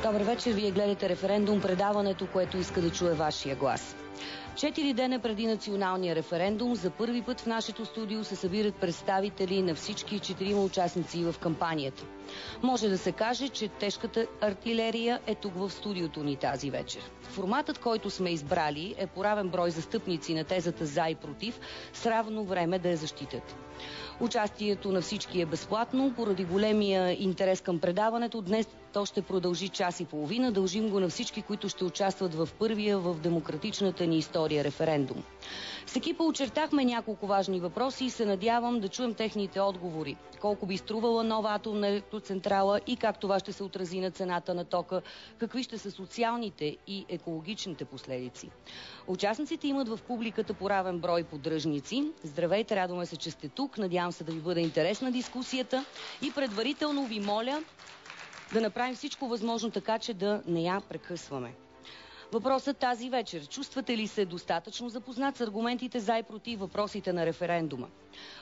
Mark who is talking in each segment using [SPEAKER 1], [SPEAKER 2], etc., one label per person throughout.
[SPEAKER 1] Добър вечер, вие гледате Референдум, предаването, което иска да чуе вашия глас. 4 дена преди националния референдум, за първи път в нашето студио се събират представители на всички 4 участници в кампанията. Може да се каже, че тежката артилерия е тук в студиото ни тази вечер. Форматът, който сме избрали, е по равен брой застъпници на тезата за и против, с равно време да я защитят. Участието на всички е безплатно. Поради големия интерес към предаването, днес то ще продължи час и половина. Дължим го на всички, които ще участват в първия в демократичната ни история референдум. С екипа очертахме няколко важни въпроси и се надявам да чуем техните отговори. Колко би струвала нова атомна електроцентрала и как това ще се отрази на цената на тока, какви ще са социалните и екологичните последици. Участниците имат в публиката по равен брой поддръжници. Здравейте, радваме се, че сте тук. Надявам се да ви бъде интересна дискусията и предварително ви моля да направим всичко възможно така, че да не я прекъсваме. Въпросът тази вечер. Чувствате ли се достатъчно запознат с аргументите за и против въпросите на референдума?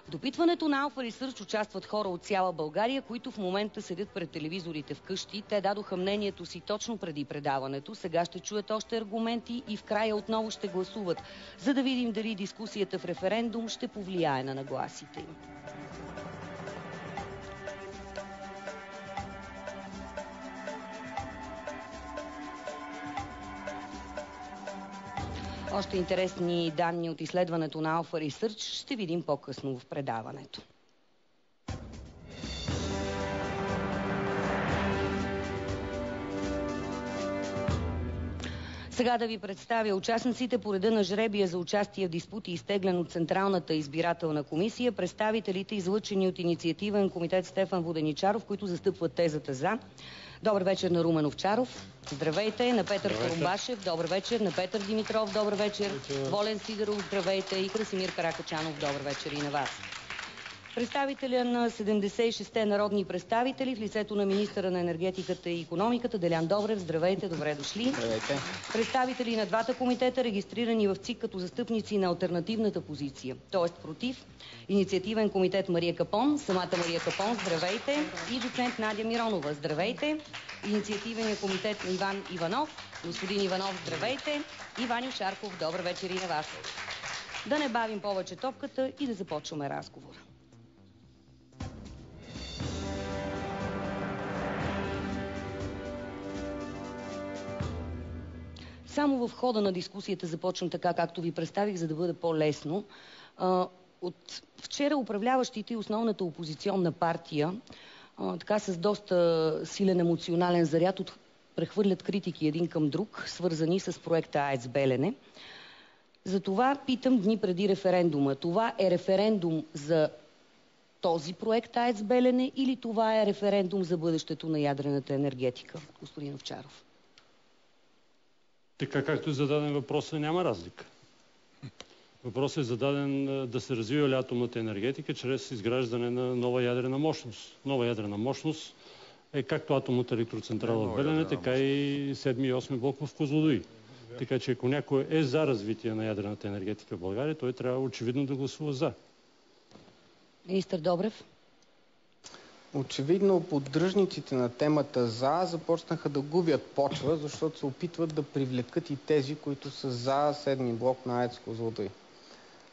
[SPEAKER 1] В допитването на Alpha Research участват хора от цяла България, които в момента седят пред телевизорите вкъщи. Те дадоха мнението си точно преди предаването. Сега ще чуят още аргументи и в края отново ще гласуват, за да видим дали дискусията в референдум ще повлияе на нагласите им. Още интересни данни от изследването на Alpha Research ще видим по-късно в предаването. Сега да ви представя участниците по реда на жребия за участие в диспути, изтеглен от Централната избирателна комисия, представителите, излъчени от инициативен комитет Стефан Воденичаров, които застъпват тезата за. Добър вечер на Румен Овчаров. Здравейте. На Петър Корумбашев. Добър вечер. На Петър Димитров. Добър вечер. Волен Сидеров. Здравейте. И Красимир Каракачанов. Добър вечер и на вас. Представителя на 76-те народни представители в лицето на министъра на енергетиката и икономиката Делян Добрев. Здравейте. Добре дошли.
[SPEAKER 2] Здравейте.
[SPEAKER 1] Представители на двата комитета, регистрирани в ЦИК като застъпници на алтернативната позиция, т.е. против. Инициативен комитет Мария Капон. Самата Мария Капон. Здравейте. И доцент Надя Миронова. Здравейте. Инициативен комитет Иван Иванов. Господин Иванов, здравейте. И Ваню Шарков. Добър вечер и на вас. Да не бавим повече топката и да започваме разговора. Само в хода на дискусията започвам така, както ви представих, за да бъде по-лесно. От вчера управляващите и основната опозиционна партия така с доста силен емоционален заряд прехвърлят критики един към друг, свързани с проекта АЕЦ Белене. Затова питам дни преди референдума. Това е референдум за този проект АЕЦ Белене или това е референдум за бъдещето на ядрената енергетика? Господин Овчаров.
[SPEAKER 3] Така както е зададен въпросът, няма разлика. Въпросът е зададен да се развива ли атомната енергетика чрез изграждане на нова ядрена мощност. Нова ядрена мощност е както атомната електроцентрала в Белене, така и 7 и 8 блок в Козлодуй. Така че ако някой е за развитие на ядрената енергетика в България, той трябва очевидно да гласува за.
[SPEAKER 1] Министър Добрев.
[SPEAKER 2] Очевидно поддръжниците на темата за започнаха да губят почва, защото се опитват да привлекат и тези, които са за 7 блок на АЕЦ Козлодуй.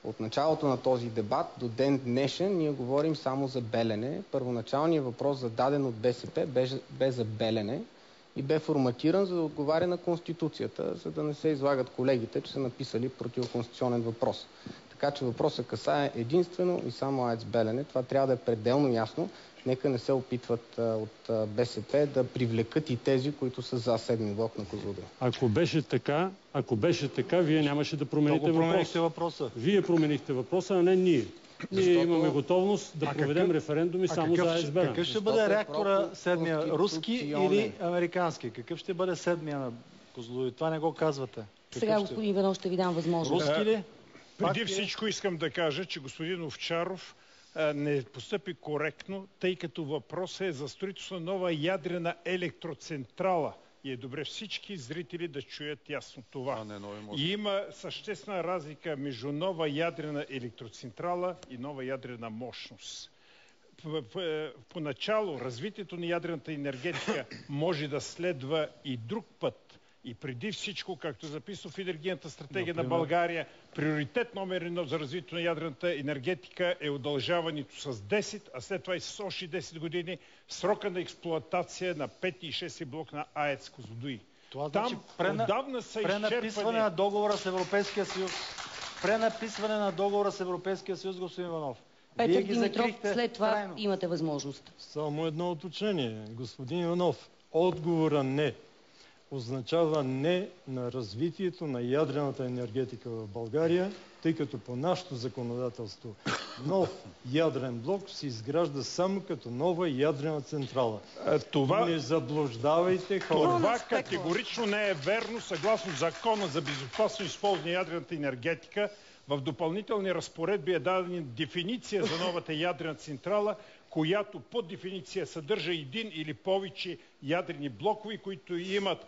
[SPEAKER 2] От началото на този дебат до ден днешен ние говорим само за Белене. Първоначалният въпрос, зададен от БСП, бе за Белене и бе форматиран, за да отговаря на Конституцията, за да не се излагат колегите, че са написали противоконституционен въпрос. Така че въпросът касае единствено и само АЕЦ Белене. Това трябва да е пределно ясно. Нека не се опитват от БСП да привлекат и тези, които са за 7 блок на Козлодуй.
[SPEAKER 3] Ако беше така, вие нямаше да промените въпроса. Вие променихте въпроса, а не ние. Ние имаме готовност да проведем референдуми само за АЕЦ Белене.
[SPEAKER 4] Какъв ще бъде реактора седмия? Руски или американски? Какъв ще бъде седмия на Козлодуй? Това не го казвате.
[SPEAKER 1] Сега, господин Иванов, ще ви дам възможност.
[SPEAKER 4] Руски ли?
[SPEAKER 5] Преди всичко искам да кажа, че господин Овчаров не постъпи коректно, тъй като въпросът е за строителство на нова ядрена електроцентрала. И е добре всички зрители да чуят ясно това. И има съществена разлика между нова ядрена електроцентрала и нова ядрена мощност. поначало развитието на ядрената енергетика може да следва и друг път. И преди всичко, както е записано в енергийната стратегия на България, приоритет номер 1 за развитието на ядрената енергетика е удължаването с 10, а след това и с още 10 години срока на експлоатация на 5 и 6 блок на АЕЦ Козлодуй.
[SPEAKER 4] Това значи пренаписване на договора с Европейския съюз. Пренаписване на договора с Европейския съюз, господин Иванов.
[SPEAKER 1] Петър Димитров, след това имате възможност.
[SPEAKER 6] Само едно уточнение. Господин Иванов, отговора не означава не на развитието на ядрената енергетика в България, тъй като по нашето законодателство нов ядрен блок се изгражда само като нова ядрена централа. Не заблуждавайте хората.
[SPEAKER 5] Това категорично не е верно. Съгласно Закона за безопасно използване на ядрената енергетика, в допълнителни разпоредби е дадена дефиниция за новата ядрена централа, която по дефиниция съдържа един или повече ядрени блокове, които имат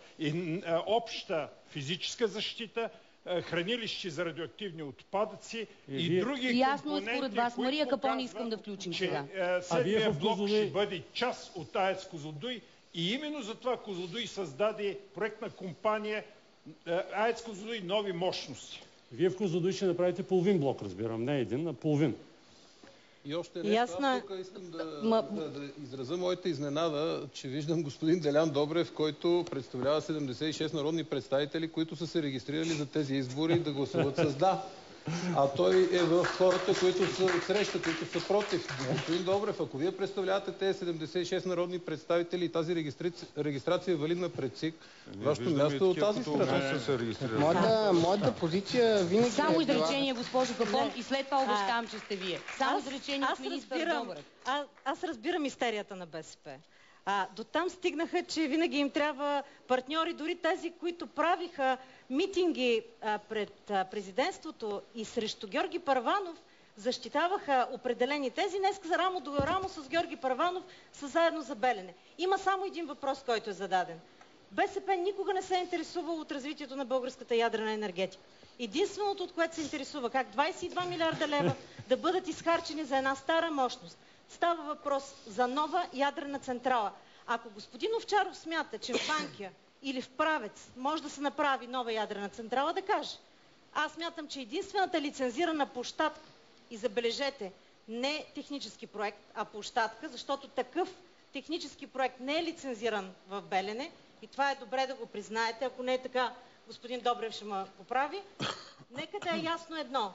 [SPEAKER 5] обща физическа защита, хранилище за радиоактивни отпадъци и други
[SPEAKER 1] ясно
[SPEAKER 5] компоненти,
[SPEAKER 1] според вас. Мария Капони искам да включим сега.
[SPEAKER 5] Седмия блок ще бъде част от АЕЦ Козлодуй и именно затова Козлодуй създаде проектна компания АЕЦ Козлодуй нови мощности.
[SPEAKER 3] Вие в Козлодуй ще направите половин блок, разбирам, не един, а половин.
[SPEAKER 7] И още нещо, аз тук искам да изразя моята изненада, че виждам господин Делян Добрев, който представлява 76 народни представители, които са се регистрирали за тези избори да гласуват с да. А той е в хората, които са от среща, които са против. Господин Добрев, ако вие представлявате тези 76 народни представители и тази регистрация е валидна пред ЦИК, вашето място е от тази страна.
[SPEAKER 2] Моята позиция винаги
[SPEAKER 1] само изречение, госпожо Капон, и след това обещавам, че сте вие. Само изречение от министър Добрев.
[SPEAKER 8] Аз разбирам истерията на БСП. До там стигнаха, че винаги им трябва партньори, дори тези, които правиха митинги пред президентството и срещу Георги Първанов, защитаваха определени тези. Днес рамо до рамо с Георги Първанов са заедно за Белене. Има само един въпрос, който е зададен. БСП никога не се е интересувало от развитието на българската ядрена енергетика. Единственото, от което се интересува, как 22 милиарда лева да бъдат изхарчени за една стара мощност. Става въпрос за нова ядрена централа. Ако господин Овчаров смята, че в Банкя или в Правец може да се направи нова ядрена централа, да каже. Аз смятам, че единствената лицензирана площадка, и забележете, не технически проект, а площадка, защото такъв технически проект не е лицензиран в Белене, и това е добре да го признаете, ако не е така, господин Добрев ще ме поправи. Нека да е ясно едно.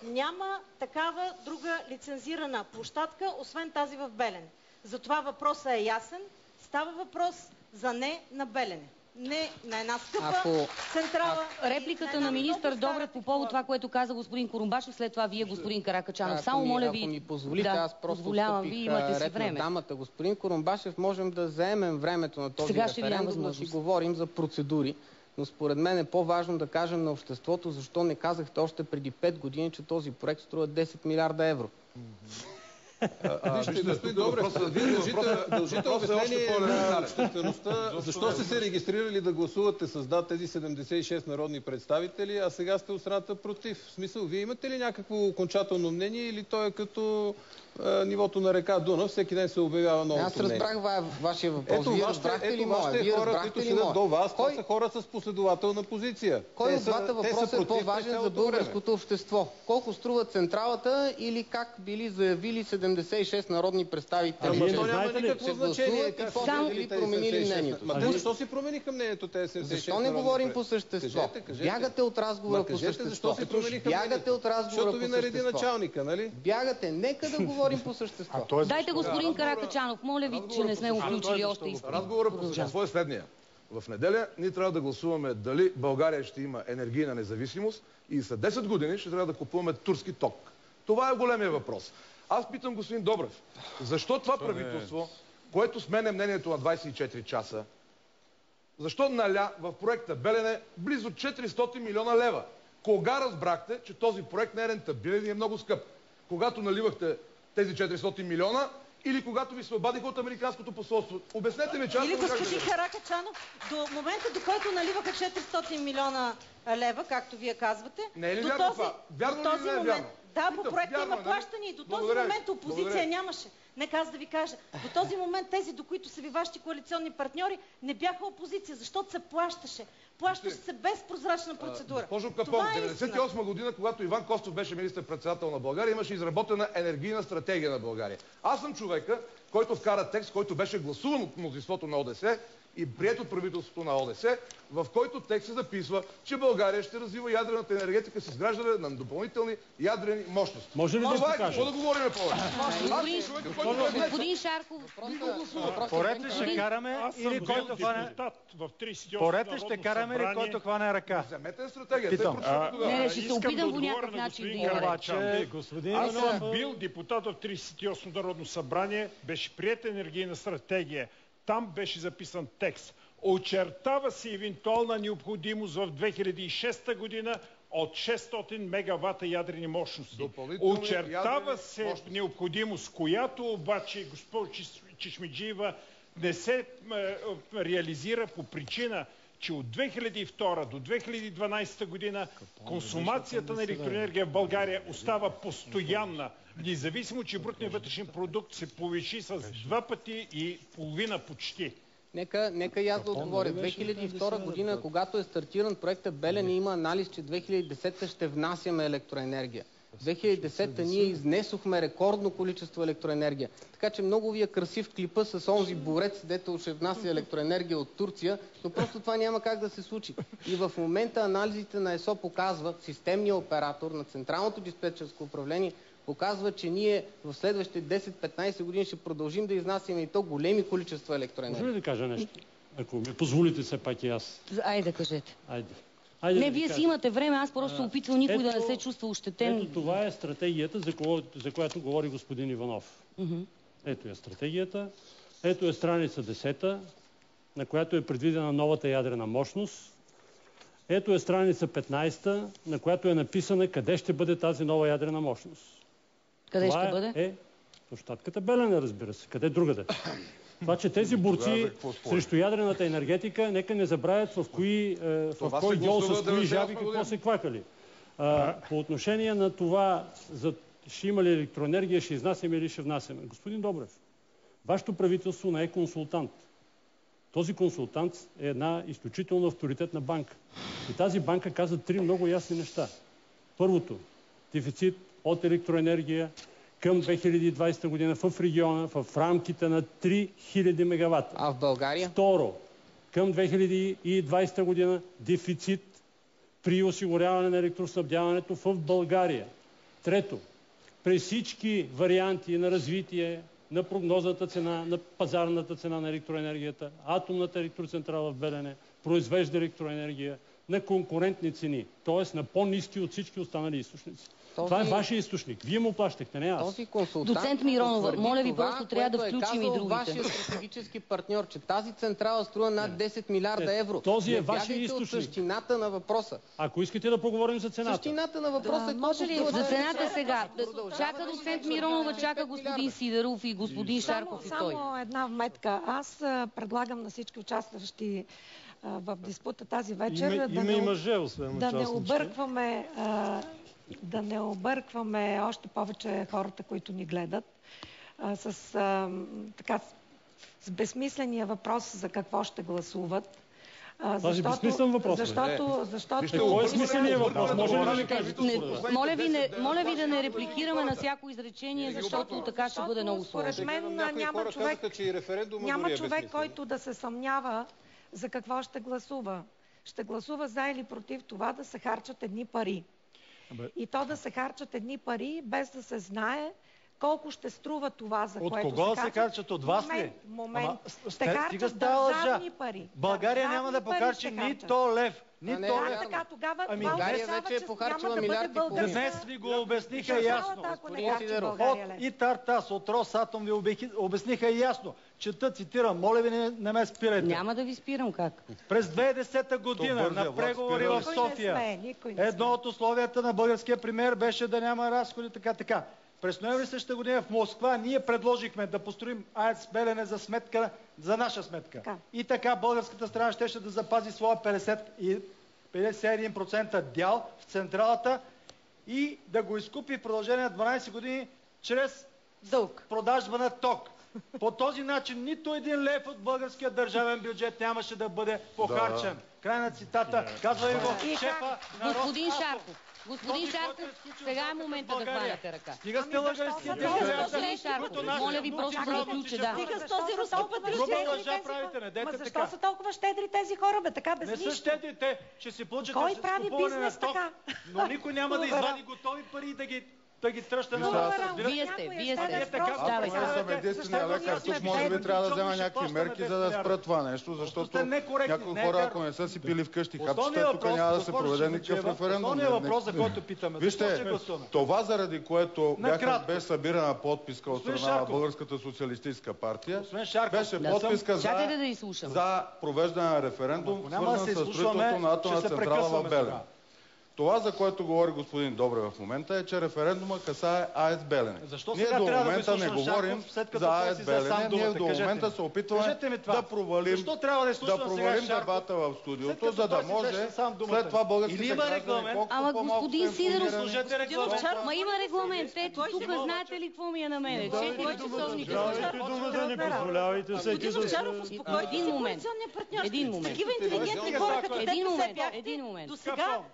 [SPEAKER 8] Няма такава друга лицензирана площадка, освен тази в Белене. Затова въпросът е ясен. Става въпрос за не на Белене. Не на една скъпа централа.
[SPEAKER 1] Репликата на министър Добрев по повод това, което каза господин Курумбашев, след това вие, господин Каракачанов. Само моля ви.
[SPEAKER 2] Ако ми позволите, аз просто стъпих ред на дамата. Господин Курумбашев, можем да заемем времето на този референдум, да си говорим за процедури. Но според мен е по-важно да кажем на обществото, защо не казахте още преди 5 години, че този проект струва 10 милиарда евро.
[SPEAKER 7] Вижте, господин Добрев, вие дължите обяснение на обществеността. Защо сте се регистрирали да гласувате с да тези 76 народни представители, а сега сте от страната против? В смисъл, вие имате ли някакво окончателно мнение или то е като нивото на река Дунав, всеки ден се обявява новото мнение?
[SPEAKER 2] Аз разбрах вашия въпрос. Вие разбрахте ли моя?
[SPEAKER 7] Вие хора, които седят до вас, това са хора с последователна позиция.
[SPEAKER 2] Кой от двата въпроса е по-важен за българското общество? Колко струва централата или как били заявили 76 народни представители?
[SPEAKER 7] То няма никакво значение.
[SPEAKER 2] Само ли променили мнението?
[SPEAKER 7] Защо си промениха мнението тези 76
[SPEAKER 2] Защо не говорим по същество? Бягате от разговора по същество.
[SPEAKER 7] Защо си промениха
[SPEAKER 2] Бягате от разговора по същество.
[SPEAKER 7] Защото ви нареди началника, нали?
[SPEAKER 2] Бягате. Нека да говорим по същество.
[SPEAKER 1] Дайте господин Каракачанов, моля ви, че не сме го включили още.
[SPEAKER 9] Разговорът по същество е следния. В неделя ние трябва да гласуваме дали България ще има енергийна независимост и след 10 години ще трябва да купуваме турски ток. Това е големия въпрос. Аз питам господин Добрев, защо това правителство, което сменя мнението на 24 часа, защо наля в проекта Белене близо 400 милиона лева? Кога разбрахте, че този проект не е рентабилен и е много скъп? Когато наливахте тези 400 милиона или когато ви се обадиха от американското посолство? Обяснете ми, че аз...
[SPEAKER 8] Или господин Каракачанов, до момента, до който наливаха 400 милиона лева, както вие казвате...
[SPEAKER 9] Не е ли вярно това? Вярно ли не е вярно?
[SPEAKER 8] Да, по проекта има плащане и до този момент опозиция нямаше. Нека аз да ви кажа. До този момент тези, до които са ви вашите коалиционни партньори, не бяха опозиция, защото се плащаше. Плащаше се без прозрачна процедура.
[SPEAKER 9] Госпожо Капон, 1998 година, когато Иван Костов беше министър-председател на България, имаше изработена енергийна стратегия на България. Аз съм човека, който вкара текст, който беше гласуван от мнозинството на ОДС и приет от правителството на ОДС, в който текст се записва, че България ще развива ядрената енергетика с изграждане на допълнителни ядрени мощности.
[SPEAKER 3] Може ли да
[SPEAKER 9] това какво да говорим повече?
[SPEAKER 1] Господин Шарков,
[SPEAKER 4] поред ли ще караме или който хване... Поред ли ще караме или който хване ръка?
[SPEAKER 9] Вземете стратегия.
[SPEAKER 1] Не, ще се опитам по някакъв начин да има.
[SPEAKER 5] Аз съм бил депутат в 38-то Народно събрание, беше приета енергийна стратегия. Там беше записан текст. Очертава се евентуална необходимост в 2006 година от 600 мегавата ядрени мощности. Очертава се необходимост, която обаче, госпожо Чешмеджиева, не се реализира по причина, че от 2002 до 2012 година консумацията на електроенергия в България остава постоянна. Независимо, че брутният вътрешен продукт се повиши с 2 пъти и половина почти.
[SPEAKER 2] Нека и аз да отговоря. 2002 година, когато е стартиран проекта Белене, има анализ, че 2010 ще внасяме електроенергия. 2010 ние изнесохме рекордно количество електроенергия. Така че много ви е красив клипа с онзи борец, дето ще внася електроенергия от Турция, но просто това няма как да се случи. И в момента анализите на ЕСО показват, системният оператор на Централното диспетчерско управление показва, че ние в следващите 10-15 години ще продължим да изнасяме и то големи количества електроенергия.
[SPEAKER 3] Може ли да кажа нещо? Ако ми позволите все пак и аз.
[SPEAKER 1] Айде да кажете.
[SPEAKER 3] Айде
[SPEAKER 1] не, вие си имате време, аз просто се опитвам никой да не се чувства ощетен.
[SPEAKER 3] Ето това е стратегията, за която говори господин Иванов. Ето е стратегията. Ето е страница 10, на която е предвидена новата ядрена мощност. Ето е страница 15, на която е написана къде ще бъде тази нова ядрена мощност.
[SPEAKER 1] Къде ще бъде?
[SPEAKER 3] Това е площадката Белене, разбира се. Къде другаде? Това, че тези борци срещу ядрената енергетика, нека не забравят в кой гьол с кои жаби какво се квакали. По отношение на това, ще има ли електроенергия, ще изнасяме или ще внасяме. Господин Добрев, вашето правителство не е консултант. Този консултант е една изключително авторитетна банка. И тази банка каза 3 много ясни неща. Първото, дефицит от електроенергия към 2020 година в региона в рамките на 3000 мегавата.
[SPEAKER 2] А в България?
[SPEAKER 3] Второ, към 2020 година дефицит при осигуряване на електроснабдяването в България. Трето, при всички варианти на развитие на прогнозната цена, на пазарната цена на електроенергията, атомната електроцентрала в Белене произвежда електроенергия на конкурентни цени, т.е. на по-ниски от всички останали източници. Това е вашия източник. Вие му плащахте, не аз.
[SPEAKER 1] Доцент Миронова, моля ви, просто трябва да включим и другите.
[SPEAKER 2] Вашия стратегически партньор, че тази централа струва над 10 милиарда евро.
[SPEAKER 3] Този е вашия източник.
[SPEAKER 2] От същината на въпроса.
[SPEAKER 3] Ако искате да поговорим за цената.
[SPEAKER 2] Същината на въпроса е
[SPEAKER 1] може ли за цената сега? Чака доцент Миронова, чака господин Сидеров и господин Шарков и той.
[SPEAKER 10] Само една вметка. Аз предлагам на всички участващи в диспута тази вечер да не объркваме още повече хората, които ни гледат, с безсмисления въпрос за какво ще гласуват.
[SPEAKER 3] Този безсмислен въпрос. Кой е смисленият въпрос? Може ли да ми кажете?
[SPEAKER 1] Моля ви да не репликираме на всяко изречение, защото така ще бъде много сложно.
[SPEAKER 10] Според мен няма човек, който да се съмнява за какво ще гласува. Ще гласува за или против това да се харчат едни пари. И то да се харчат едни пари, без да се знае колко ще струва това, за което се харчат.
[SPEAKER 4] От кого се харчат? От вас ли?
[SPEAKER 10] Момент. Ще харчат държавни пари.
[SPEAKER 4] България няма да покарчи нито лев.
[SPEAKER 10] Тогава
[SPEAKER 2] България вече е похарчила милиарди.
[SPEAKER 4] Днес ви го обясниха ясно. От ИТАР-ТАС, от Росатом ви обясниха ясно. Чета, цитирам, моля ви не ме спирайте.
[SPEAKER 1] Няма да ви спирам, как?
[SPEAKER 4] През 2010 година на преговори в София едно от условията на българския премиер беше да няма разходи, така. През ноември същата година в Москва ние предложихме да построим АЕЦ Белене за наша сметка. И така българската страна щеше да запази своя 51% дял в централата и да го изкупи в продължение на 12 години чрез продажба на ток. По този начин нито един лев от българския държавен бюджет нямаше да бъде похарчен. Край на цитата. Казва и го шефа на
[SPEAKER 1] Господин Шарков. Господин Шарков, сега е момента да хваляте ръка.
[SPEAKER 4] Стига сте лъжарския
[SPEAKER 1] Господин Шарков, моля ви просто да заключа, да.
[SPEAKER 10] Стига с този руски патриотизъм. Защо са толкова щедри тези хора, бе? Така без нищо.
[SPEAKER 4] Не са щедри, те ще си получат
[SPEAKER 10] кой прави бизнес така?
[SPEAKER 4] Но никой няма да извади готови пари и да ги тръща на
[SPEAKER 1] Вие сте.
[SPEAKER 11] Аз съм единствения лекар. Тук може би трябва да взема някакви мерки, за да спрат това нещо, защото някои хора, ако не са си пили вкъщи хапчета, тук няма да се проведе никакъв референдум.
[SPEAKER 4] Основният въпрос, за който питаме.
[SPEAKER 11] Вижте, това заради което бе събирана подписка от страна на Българската социалистическа партия, беше подписка за провеждане на референдум, свързан с строителството на атомна централа в Белене. Това, за което говори господин Добрев в момента, е, че референдума касае АЕЦ Белене. Ние до момента не говорим за АЕЦ Белене, ние до момента се опитваме да провалим дебата в студиото, за да може след това българските граждани колкото по-малко са информирани.
[SPEAKER 1] Ма има регламент. Ето, тук знаете ли какво ми е на мене? 4 часовни
[SPEAKER 6] думата не позволявайте всеки да се...
[SPEAKER 1] Един момент.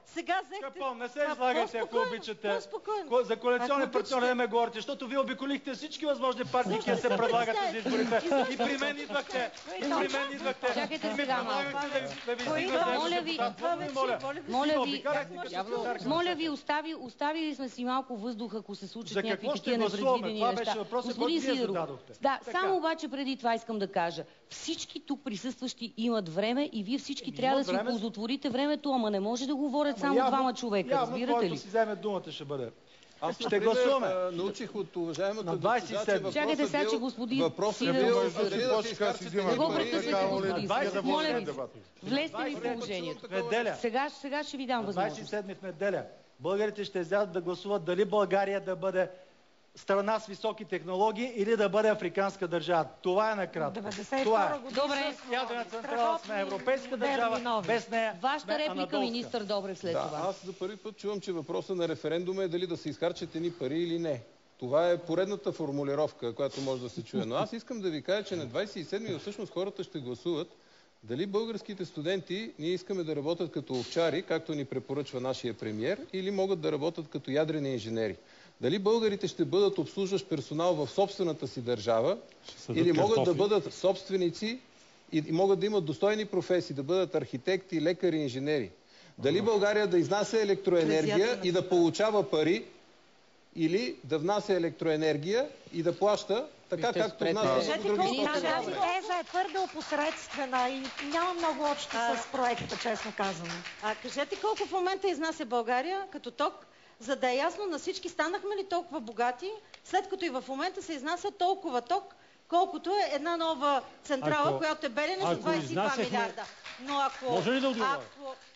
[SPEAKER 4] Сега Капон, не се излагайте, ако обичате. За коалиционни партньори не ме говорите, защото вие обиколихте всички възможни партии, които се предлагате за изборите. И при мен идвахте.
[SPEAKER 1] Чакайте сега малко. Моля ви, оставили сме си малко въздух, ако се случат някакви такива непредвидени неща. Господин Сидеров, да, само обаче преди това искам да кажа. Всички тук присъстващи имат време и вие всички трябва да си оползотворите времето, ама не може да говорят само двама човека, разбирате ли?
[SPEAKER 4] Който си вземе думата ще бъде.
[SPEAKER 7] Аз ще гласуваме. Научих от уважаемата
[SPEAKER 4] госпожа, че
[SPEAKER 1] чакайте сега, че господин
[SPEAKER 11] Сидеров...
[SPEAKER 1] Моля ви, влезте ми в положението. Сега ще ви дам възможност.
[SPEAKER 4] 27 в неделя. Българите ще излязат да гласуват дали България да бъде страна с високи технологии или да бъде африканска държава. Това е накратко. Това е.
[SPEAKER 1] Добре.
[SPEAKER 4] Ядрена централа сме европейска държава, без нея.
[SPEAKER 1] Вашата реплика, министър Добрев, след това.
[SPEAKER 7] Аз за първи път чувам, че въпросът на референдума е дали да се изхарчат едни пари или не. Това е поредната формулировка, която може да се чуе. Но аз искам да ви кажа, че на 27-ми всъщност хората ще гласуват дали българските студенти ние искаме да работят като овчари, както ни препоръчва нашия премиер, или могат да работят като ядрени инженери. Дали българите ще бъдат обслужващ персонал в собствената си държава, или могат да бъдат собственици и могат да имат достойни професии, да бъдат архитекти, лекари, инженери. Дали България да изнася електроенергия и да получава пари, или да внася електроенергия и да плаща така, както внася в други стоки.
[SPEAKER 10] Тази теза е твърде опосредствена и няма много общо с проекта, честно казано.
[SPEAKER 8] Кажете колко в момента изнася България като ток, за да е ясно на всички, станахме ли толкова богати, след като и в момента се изнася толкова ток, колкото е една нова централа, която е Белене за 22 милиарда. Но ако...
[SPEAKER 3] Може ли да отговоря?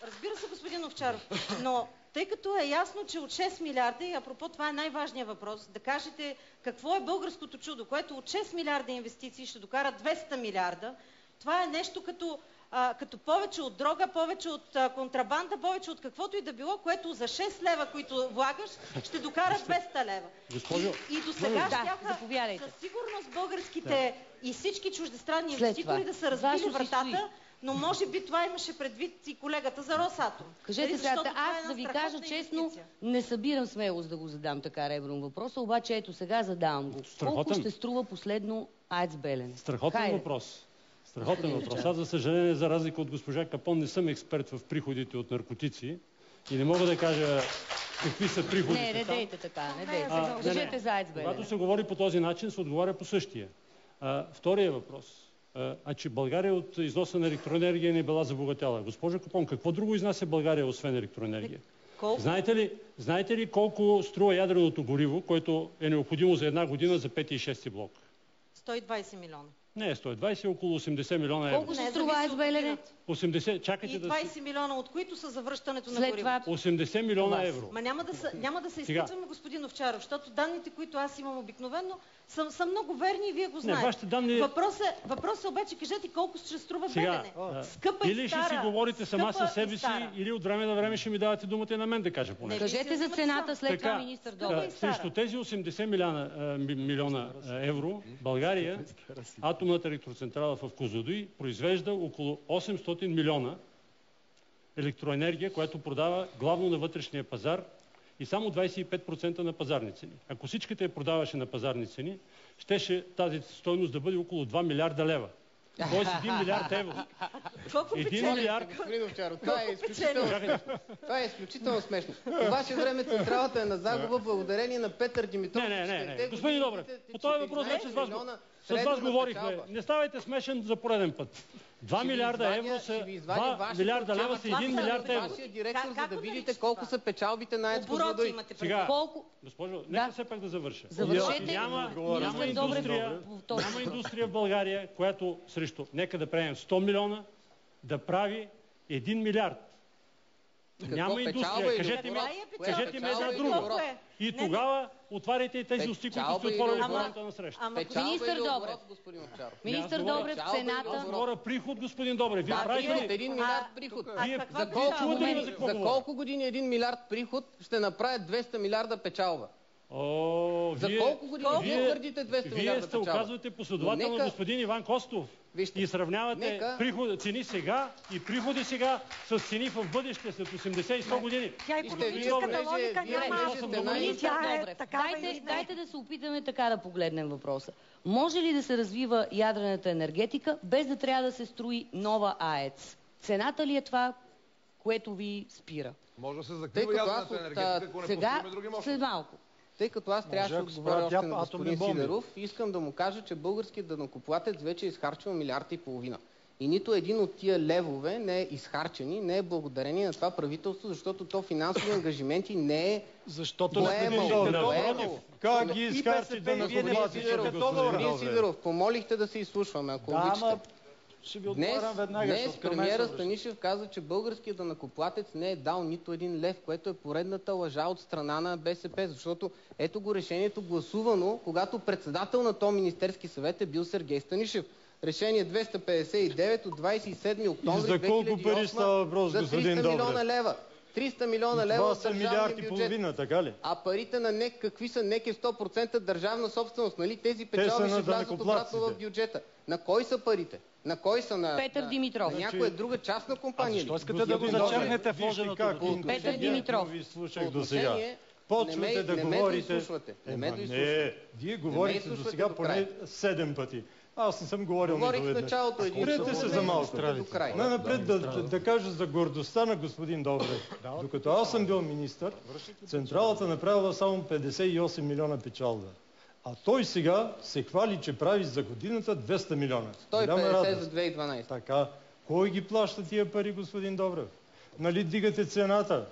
[SPEAKER 8] Разбира се, господин Овчаров, но тъй като е ясно, че от 6 милиарда, и апропо това е най-важният въпрос, да кажете какво е българското чудо, което от 6 милиарда инвестиции ще докара 200 милиарда, това е нещо като повече от дрога, повече от контрабанда, повече от каквото и да било, което за 6 лева, които влагаш, ще докара 200 лева. И до сега щяха със сигурност българските и всички чуждестранни инвеститори да са разбили вратата, но може би това имаше предвид и колегата за Росатом.
[SPEAKER 1] Кажете сега, аз да ви кажа честно, не събирам смелост да го задам така ребром въпроса, обаче ето сега задавам го. Колко ще струва последно АЕЦ Белене?
[SPEAKER 3] Страхотен въпрос. Страхотен въпрос. Аз, за съжаление, за разлика от госпожа Капон, не съм експерт в приходите от наркотици и не мога да кажа какви са приходите.
[SPEAKER 1] Не дейте така, не дейте. Кажете за АЕЦ Белене.
[SPEAKER 3] Когато се говори по този начин, се отговаря по същия. Втория въпрос. Че България от износа на електроенергия не е била забогатяла. Госпожа Капон, какво друго изнася България, освен електроенергия? Знаете ли колко струва ядреното гориво, което е необходимо за една година за 5 и 6 блок?
[SPEAKER 8] 120 милиона.
[SPEAKER 3] Не, 120, около 80 милиона евро.
[SPEAKER 1] Колко ще струва АЕЦ Белене?
[SPEAKER 3] 80, чакайте
[SPEAKER 8] и 20 милиона, от които са за връщането на гориво.
[SPEAKER 3] 80 милиона евро.
[SPEAKER 8] Няма да се изпитваме, господин Овчаров, защото данните, които аз имам обикновено, са много верни и вие го знаете.
[SPEAKER 3] Вашите данни...
[SPEAKER 8] Въпросът обаче, кажете колко ще струва Белене. Скъпа
[SPEAKER 3] или
[SPEAKER 8] и стара.
[SPEAKER 3] Или ще си говорите сама със себе си, или от време на време ще ми давате думата и на мен да кажа поне.
[SPEAKER 1] Кажете за цената след това, министър Добрев.
[SPEAKER 3] Срещу тези 80 милиона евро, България, атомната електроцентрала в Козлодуй, произвежда около 800 милиона електроенергия, която продава главно на вътрешния пазар и само 25% на пазарни цени. Ако всичките я продаваше на пазарни цени, щеше тази стойност да бъде около 2 милиарда лева. Тоест 1 милиард евро.
[SPEAKER 8] Колко
[SPEAKER 3] милиард...
[SPEAKER 2] Господин Овчаров, това е изключително смешно. По ваше време централата е на загуба благодарение на Петър Димитров.
[SPEAKER 3] Не. Господин Добрев, по този въпрос вече с вас говорихме. Не ставайте смешен за пореден път. 2 милиарда евро са 2 милиарда лева са 1 милиард евро.
[SPEAKER 2] Вашия директор, за да видите колко са печалбите на АЕЦ Козлодуй.
[SPEAKER 3] Сега, госпожо, нека все пак да завърша.
[SPEAKER 1] Завършете.
[SPEAKER 3] Няма индустрия в България, която срещу, нека да приемем 100 милиона, да прави 1 милиард. Няма индустрия. Кажете ми една друга. И тогава отваряйте и тези усти, които сте отворили в хората на среща.
[SPEAKER 1] Министър Добрев, цената...
[SPEAKER 3] Аз говоря приход, господин Добрев. Вие правите ли?
[SPEAKER 2] 1 милиард приход. За колко години 1 милиард приход ще направят 200 милиарда печалба? За колко години вие твърдите 200 милиарда печалба?
[SPEAKER 3] Вие сте оказвате последователно господин Иван Костов. И сравнявате цени сега и приходи сега с цени в бъдеще след 80 и 100 години.
[SPEAKER 10] Тя икономическата логика няма.
[SPEAKER 1] Дайте да се опитаме така да погледнем въпроса. Може ли да се развива ядрената енергетика, без да трябва да се строи нова АЕЦ? Цената ли е това, което ви спира?
[SPEAKER 9] Може да се закрива ядрената енергетика, ако не построим други мощности.
[SPEAKER 1] След малко.
[SPEAKER 2] Тъй като аз трябваше да отговоря още на господин Сидеров, искам да му кажа, че българският данъкоплатец вече е изхарчил 1,5 милиарда. И нито един от тия левове не е изхарчени, не е благодарение на това правителство, защото то финансови ангажименти не е поемало.
[SPEAKER 6] Как ги изхарчи данъкоплатец?
[SPEAKER 2] Господин Сидеров, помолихте да се изслушваме, ако обичате. Днес премиера Станишев каза, че българският данъкоплатец не е дал нито един лев, което е поредната лъжа от страна на БСП, защото ето го решението гласувано, когато председател на този Министерски съвет е бил Сергей Станишев. Решение 259 от 27 октомври 2008
[SPEAKER 6] за колко пари става въпрос,
[SPEAKER 2] за 300 милиона лева. 300 милиона лева от държавния бюджет.
[SPEAKER 6] Половина, така ли?
[SPEAKER 2] А парите на НЕК какви са? НЕК е 100% държавна собственост. Нали? Тези печалби ще влязат обратно в бюджета. На кой са парите? На кой са? На
[SPEAKER 1] Петър Димитров.
[SPEAKER 2] На някоя друга частна компания.
[SPEAKER 4] Защо искате да го зачернете вложеното?
[SPEAKER 1] Петър Димитров.
[SPEAKER 6] Ви слушах до сега. Почвате да говорите... Вие говорите до сега поне 7 пъти. Аз не съм говорил нито веднъж.
[SPEAKER 2] Говорих в началото
[SPEAKER 6] Спрете се за малко. Най-напред да кажа за гордостта на господин Добрев. Докато аз съм бил министър, централата направила само 58 милиона печалба. А той сега се хвали, че прави за годината 200 милиона.
[SPEAKER 2] 150 за 2012.
[SPEAKER 6] Така. Кой ги плаща тия пари, господин Добрев? Нали дигате цената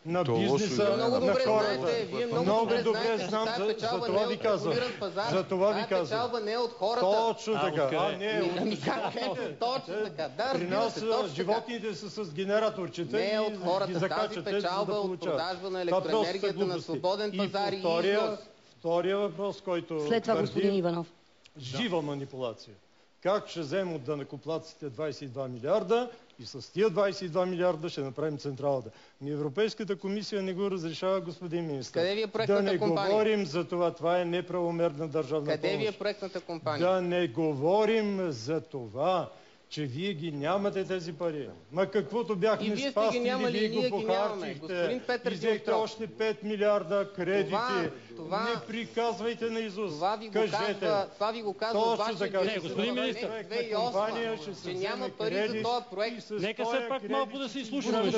[SPEAKER 6] на бизнеса, на хората? Много добре знам, за това ви казвам. За това ви казвам.
[SPEAKER 2] Печалба не е от хората.
[SPEAKER 6] Точно така.
[SPEAKER 2] Точно така.
[SPEAKER 6] При нас животните са с генераторчета
[SPEAKER 2] и ги закачат. Тази печалба от продажба на електроенергията на свободен пазар и износ.
[SPEAKER 6] Втория въпрос, който
[SPEAKER 1] след това господин Иванов.
[SPEAKER 6] Жива манипулация. Как ще вземем от данъкоплатците 22 милиарда и с тия 22 милиарда ще направим централата? Европейската комисия не го разрешава, господин министър.
[SPEAKER 2] Къде ви е проектната компания?
[SPEAKER 6] Да не говорим за това. Това е неправомерна държавна помощ.
[SPEAKER 2] Къде ви е проектната компания?
[SPEAKER 6] Да не говорим за това, че вие ги нямате тези пари. Ма каквото бяхме спастили, вие го похарчихте. Изехте още 5 милиарда кредити. Не приказвайте на Изус. Кажете.
[SPEAKER 2] Това ви го казва вашия
[SPEAKER 3] директор. Господин министър,
[SPEAKER 2] че няма пари за този проект.
[SPEAKER 3] Нека се пак малко да се изслушаме.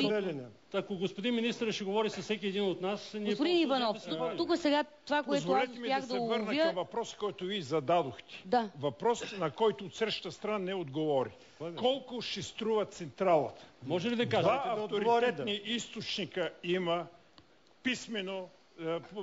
[SPEAKER 3] Ако господин министър ще говори с всеки един от нас...
[SPEAKER 1] Господин Иванов, тук сега това, което аз успях да уловя...
[SPEAKER 5] Позволете ми да се върна към въпроса, който ви зададохте.
[SPEAKER 1] Да.
[SPEAKER 5] Въпрос, на който от срещата страна не отговори. Колко ще струва централата?
[SPEAKER 3] Може ли да кажете?
[SPEAKER 5] Два авторитетни източника има писмено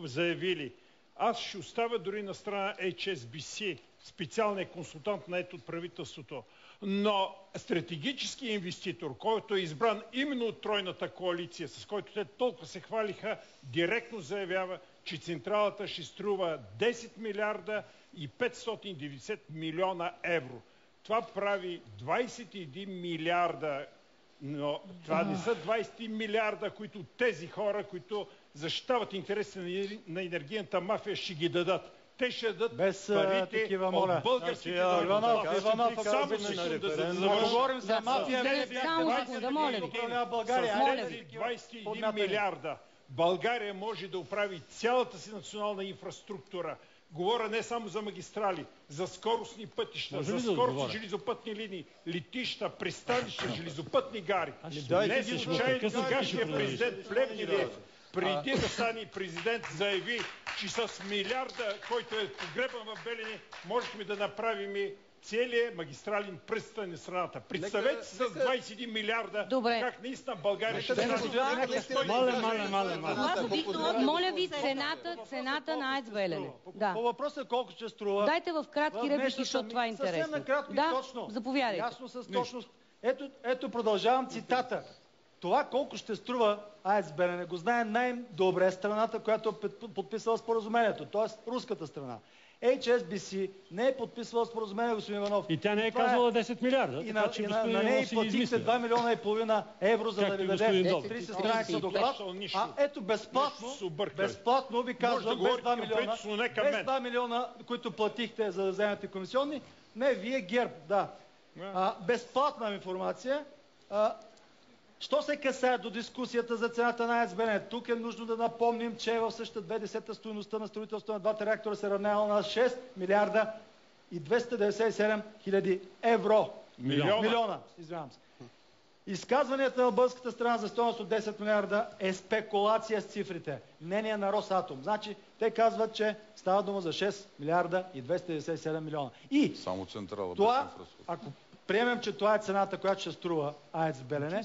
[SPEAKER 5] заявили. Аз ще оставя дори на страна HSBC, специалният консултант нает от правителството. Но стратегически инвеститор, който е избран именно от тройната коалиция, с който те толкова се хвалиха, директно заявява, че централата ще струва 10 милиарда и 590 милиона евро. Това прави 21 милиарда, но това не са 20 милиарда, които тези хора, които защитават интересите на енергийната мафия, ще ги дадат. Те ще дадат без парите от българските
[SPEAKER 4] Иванов, само секунда, за да говорим за мафия,
[SPEAKER 5] България. 21 милиарда. България може да оправи цялата си национална инфраструктура. Говоря не само за магистрали, за скоростни пътища, за скоростни железопътни линии, летища, пристанища, железопътни гари. Не случайно сегашният президент Плевнелиев, преди да стане президент, заяви, че с милиарда, който е погребан в Белене, можехме да направим целият магистрален пръстен на страната. Представете си с 21 милиарда как наистина България ще стане.
[SPEAKER 1] Моля ви, цената на АЕЦ Белене.
[SPEAKER 4] По въпроса колко ще струва.
[SPEAKER 1] Дайте в кратки реплики, защото това е интересно.
[SPEAKER 4] Съвсем накратко и точно.
[SPEAKER 1] Заповядайте.
[SPEAKER 4] Ясно с точност. Ето продължавам цитата. Това колко ще струва АЕЦ Белене го знае най-добре страната, която е подписала споразумението, т.е. руската страна. HSBC не е подписвала споразумение, господин Иванов.
[SPEAKER 3] И тя не е казала 10 милиарда.
[SPEAKER 4] И на нея платихте 2 милиона и половина евро, за да ви даде 30 страница доклад. А ето безплатно ви казвам, без 2 милиона, които платихте, за да вземете комисионни. Не, вие ГЕРБ, да. Безплатна информация. Що се касае до дискусията за цената на АЕЦ Белене? Тук е нужно да напомним, че в същата 2010-та стойността на строителството на двата реактора се равнява на 6 милиарда и 297 хиляди евро. Милиона. Извинявам се. Изказванията на българската страна за стойност от 10 милиарда е спекулация с цифрите. Мнение на Росатом. Значи, те казват, че става дума за 6 милиарда и 297 милиона. И
[SPEAKER 11] само централа,
[SPEAKER 4] това, ако приемем, че това е цената, която ще струва АЕЦ Белене,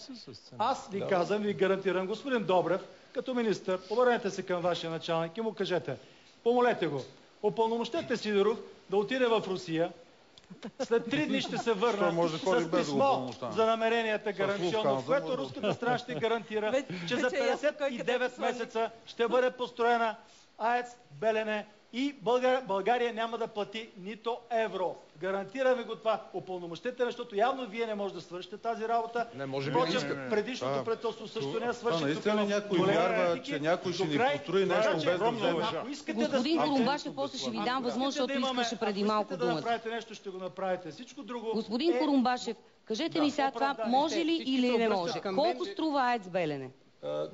[SPEAKER 4] аз ви казвам, ви гарантирам, господин Добрев, като министър, обърнете се към вашия началник и му кажете, помолете го, упълномощете Сидеров да отиде в Русия, след 3 дни ще се върна с писмо за намеренията гаранционно, в което руската страна ще гарантира, че за 59 месеца ще бъде построена АЕЦ Белене и България няма да плати нито евро. Гарантираме го това. Упълномощете, защото явно вие не можете да свършите тази работа.
[SPEAKER 9] Не може би не искате.
[SPEAKER 4] Предишното правителство също не свърши.
[SPEAKER 11] Наистина ли някой вярва, че някой ще ни построи нещо без да вземе?
[SPEAKER 1] Господин Курумбашев, после ще ви дам възможност, защото искаше преди малко думата.
[SPEAKER 4] Ако искате да направите нещо, ще го направите. Всичко друго.
[SPEAKER 1] Господин Курумбашев, кажете ми сега това може ли или не може? Колко струва АЕЦ Белене?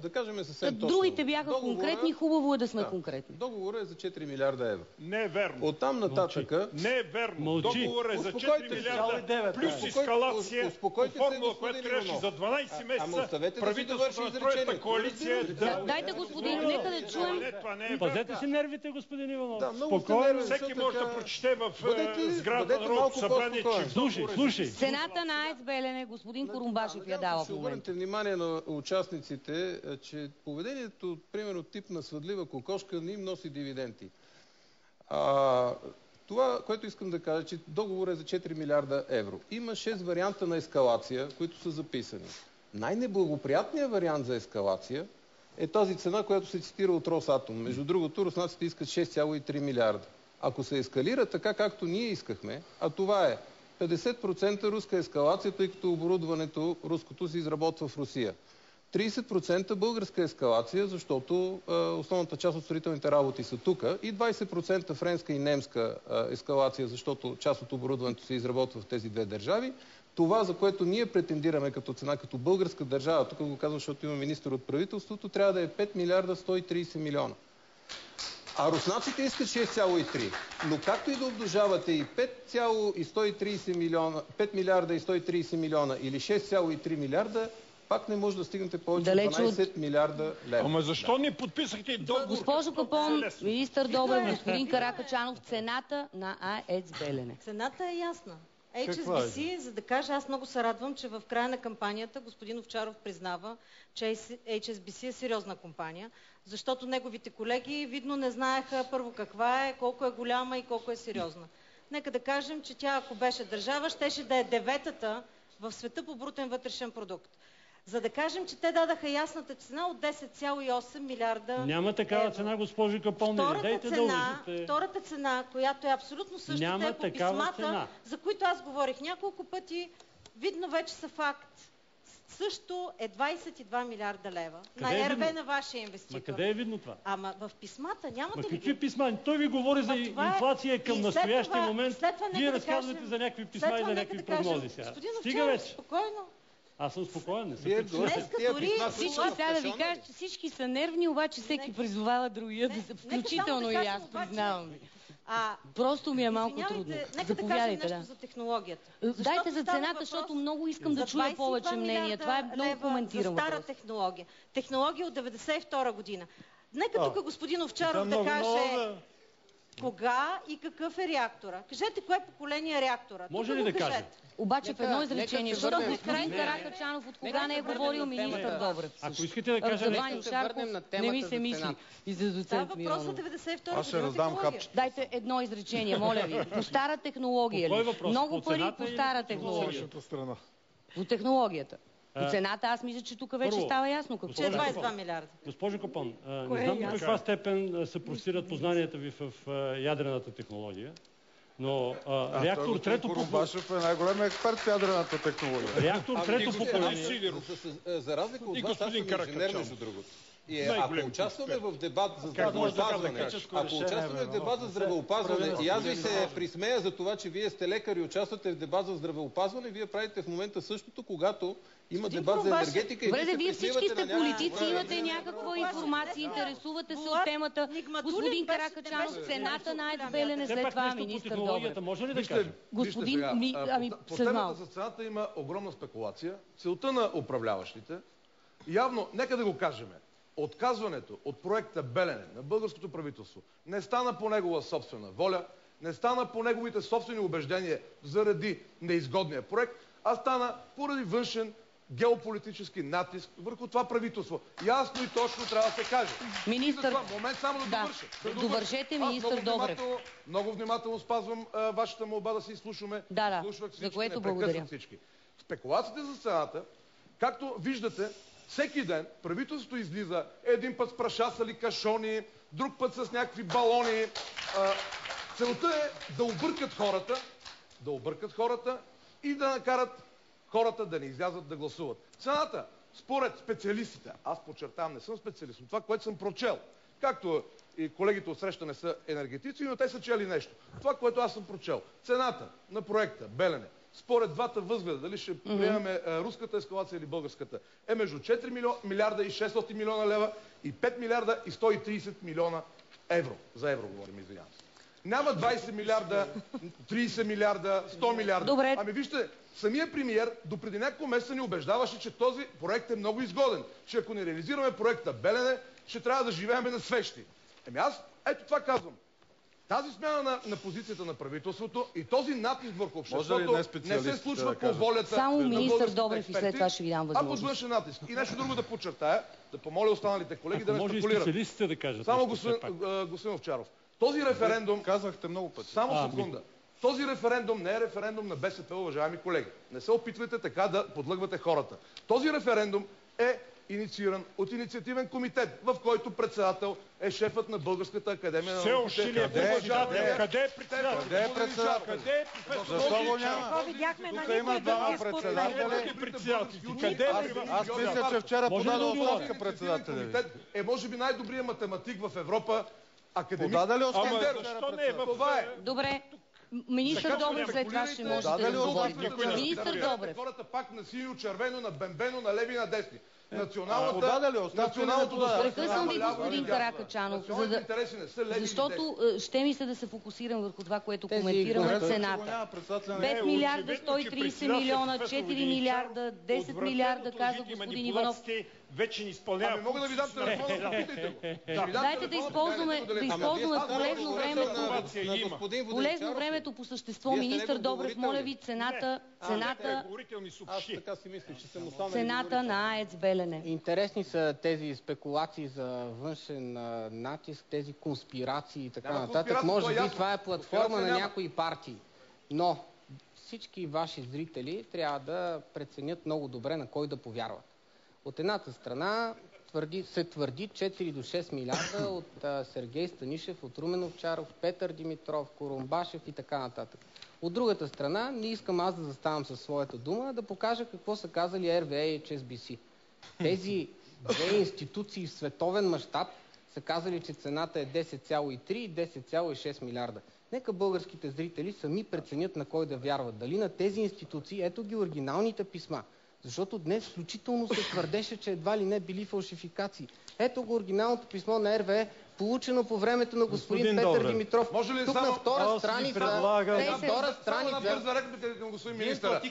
[SPEAKER 7] Да кажем съвсем точно.
[SPEAKER 1] Другите бяха конкретни, хубаво е да сме конкретни.
[SPEAKER 7] Договорът е за 4 милиарда евро.
[SPEAKER 5] Не е верно.
[SPEAKER 7] Оттам нататъка...
[SPEAKER 5] Не е верно. Договорът е за 4 милиарда плюс ескалация по формула, която трябваше за 12 месеца правителството на тройната коалиция да...
[SPEAKER 1] Дайте, господин, нека да чуем.
[SPEAKER 3] Пазете си нервите, господин Иванов.
[SPEAKER 5] Спокойно. Всеки може да прочете в сградата на Народното събрание, че
[SPEAKER 3] слушай.
[SPEAKER 1] Цената на АЕЦ Белене, господин Курумбашев я дава в момента.
[SPEAKER 7] Обърнете внимание на участниците, че поведението, примерно тип на свъдлива кокошка, не им носи дивиденти. Това, което искам да кажа, че договорът е за 4 милиарда евро. Има 6 варианта на ескалация, които са записани. Най-неблагоприятният вариант за ескалация е тази цена, която се цитира от Росатом. Между другото, руснаците искат 6,3 милиарда. Ако се ескалира така, както ние искахме, а това е 50% руска ескалация, тъй като оборудването руското се изработва в Русия. 30% българска ескалация, защото основната част от строителните работи са тук, и 20% френска и немска ескалация, защото част от оборудването се изработва в тези две държави. Това, за което ние претендираме като цена, като българска държава, тук го казвам, защото има министър от правителството, трябва да е 5 милиарда 130 милиона. А руснаците искат 6,3. Но както и да обдължавате и 5 милиарда и 130 милиона или 6,3 милиарда, пак не може да стигнете повече от 12 милиарда лева.
[SPEAKER 5] Ама защо не подписахте договор?
[SPEAKER 1] Госпожо Капон, министър Добрев, господин Каракачанов, цената на АЕЦ Белене.
[SPEAKER 8] Цената е ясна. HSBC, за да кажа, аз много се радвам, че в края на кампанията господин Овчаров признава, че HSBC е сериозна компания, защото неговите колеги видно не знаеха първо каква е, колко е голяма и колко е сериозна. Нека да кажем, че тя, ако беше държава, щеше да е 9-та в света по брутен вътрешен продукт. За да кажем, че те дадаха ясната цена от 10,8 милиарда
[SPEAKER 3] Няма такава цена, госпожо Капон.
[SPEAKER 8] Втората цена, която е абсолютно същата, е по писмата, за които аз говорих няколко пъти, видно вече са факт. Също е 22 милиарда лева. На РВ на вашия инвеститор.
[SPEAKER 3] Къде е видно това?
[SPEAKER 8] Ама в писмата нямате ли?
[SPEAKER 3] Какви писма? Той ви говори за инфлация към настоящия момент. Вие разказвате за някакви писма и за някакви прогнози сега.
[SPEAKER 8] Стига вече. Спокойно.
[SPEAKER 3] Аз съм спокоен.
[SPEAKER 1] Днеска дори всички трябва да ви кажа, че всички са нервни, обаче всеки призовава другия, включително и аз, признавам ви. Просто ми е малко трудно.
[SPEAKER 8] Нека да кажем нещо за технологията.
[SPEAKER 1] Дайте за цената, защото много искам да чуя повече мнения. Това е много коментирано.
[SPEAKER 8] За стара технология. Технология от 1992 година. Нека тук господин Овчаров да каже кога и какъв е реактора. Кажете кое поколение е реактора.
[SPEAKER 3] Може ли да кажете?
[SPEAKER 1] Обаче в едно изречение, защото господин Каракачанов от кога не е говорил министър Добрев.
[SPEAKER 3] Ако искате да кажа
[SPEAKER 1] не ми се мисли. И за доцент Миронов.
[SPEAKER 8] Въпросът 92
[SPEAKER 11] Аз ще раздам хапче.
[SPEAKER 1] Дайте едно изречение, моля ви. По стара технология ли? Много пари по стара технология. По технологията. По цената аз мисля, че тук вече става ясно какво.
[SPEAKER 8] 22 милиарда.
[SPEAKER 3] Госпожо Капон, не знам до каква степен се простират познанията ви в ядрената технология, но реактор трето поколение...
[SPEAKER 11] Курумбашев е най-големият експерт в ядрената технология.
[SPEAKER 3] Реактор трето поколение...
[SPEAKER 7] За разлика от вас, аз съм инженер, между другото. И ако участваме в дебат за здравеопазване, и аз ви се присмея за това, че вие сте лекар и участвате в дебат за здравеопазване, вие правите в момента същото, когато има дебат за енергетика и
[SPEAKER 1] вие всички сте политици, имате някаква информация, интересувате се от темата. Господин Каракачанов, цената на АЕЦ Белене, след това министър Добрев.
[SPEAKER 3] Може ли да кажа?
[SPEAKER 1] Господин,
[SPEAKER 9] по темата за цената има огромна спекулация. Целта на управляващите, явно, нека да го кажем, отказването от проекта Белене на българското правителство не стана по негова собствена воля, не стана по неговите собствени убеждения заради неизгодния проект, а стана поради външен геополитически натиск върху това правителство. Ясно и точно трябва да се каже.
[SPEAKER 1] Министър...
[SPEAKER 9] Момент само да довърша.
[SPEAKER 1] Довършете, министър Добрев.
[SPEAKER 9] Много внимателно спазвам вашата молба да се изслушаме.
[SPEAKER 1] Да, за което благодаря.
[SPEAKER 9] Спекулациите за цената, както виждате, всеки ден правителството излиза един път с прашасали кашони, друг път с някакви балони. Целта е да объркат хората и да накарат хората да не излязат да гласуват. Цената, според специалистите, аз подчертавам, не съм специалист, но това, което съм прочел, както и колегите от среща не са енергетици, но те са чели нещо. Това, което аз съм прочел, цената на проекта Белене, според двата възгледа, дали ще приемаме руската ескалация или българската, е между 4 милиарда и 600 милиона лева и 5 милиарда и 130 милиона евро. За евро говорим, извинявам се. Няма 20 милиарда, 30 милиарда, 100 милиарда.
[SPEAKER 1] Добре.
[SPEAKER 9] Ами вижте, самия премиер допреди няколко месеца ни убеждаваше, че този проект е много изгоден. Че ако не реализираме проекта Белене, ще трябва да живеем на свещи. Аз ето това казвам. Тази смяна на позицията на правителството и този натиск върху обществото не се случва по волята
[SPEAKER 1] само министър Добрев и след това ще ви дам възможност.
[SPEAKER 9] А под външен натиск. И нещо друго да подчертая, да помоля останалите колеги да не спекулират.
[SPEAKER 3] Може и специалистите да кажат.
[SPEAKER 9] Само господин Овчаров. Този референдум...
[SPEAKER 11] Казахте много пъти.
[SPEAKER 9] Само секунда. Този референдум не е референдум на БСП, уважаеми колеги. Не се опитвайте така да подлъгвате хората. Този референдум е иницииран от инициативен комитет, в който председател е шефът на Българската академия на науките.
[SPEAKER 5] Все още ли е председател? Къде е председател?
[SPEAKER 11] Къде е председател? Защо го няма? Тук има двама председатели. Аз мисля, че вчера подаде оставка председателя ви.
[SPEAKER 9] Може би най-добрият математик в Европа, академик.
[SPEAKER 11] Подаде ли оставка?
[SPEAKER 5] Защо не е в...
[SPEAKER 9] Това е.
[SPEAKER 1] Добре. Министър Добрев след това ще можете да говорите. Министър Добрев.
[SPEAKER 9] Хората пак на синьо, червено, на бембено, на леви и на десни.
[SPEAKER 1] Прекъсвам ви, господин Каракачанов, защото ще ми се да се фокусирам върху това, което коментираме, цената. 5 милиарда, 130 милиона, 4 милиарда, 10 милиарда, каза господин Иванов.
[SPEAKER 5] Вече не изпълнява.
[SPEAKER 9] Ами мога да ви дам телефона, запитайте го.
[SPEAKER 1] Дайте да използваме полезно времето по същество. Министър Добрев, моля ви, цената на АЕЦ Белене.
[SPEAKER 2] Интересни са тези спекулации за външен натиск, тези конспирации и така нататък. Може би това е платформа на някои партии. Но всички ваши зрители трябва да преценят много добре на кой да повярват. От едната страна се твърди 4 до 6 милиарда от Сергей Станишев, от Румен Овчаров, Петър Димитров, Курумбашев и така нататък. От другата страна, не искам аз да заставам със своята дума, да покажа какво са казали RWE и HSBC. Тези две институции в световен мащаб са казали, че цената е 10,3 и 10,6 милиарда. Нека българските зрители сами преценят на кой да вярват. Дали на тези институции, ето ги оригиналните писма. Защото днес включително се твърдеше, че едва ли не били фалшификации. Ето го оригиналното писмо на RWE, получено по времето на господин Петър Димитров.
[SPEAKER 9] Може ли
[SPEAKER 2] тук
[SPEAKER 9] само...
[SPEAKER 2] на втора страница...
[SPEAKER 9] Само на бърза реплика към господин министъра.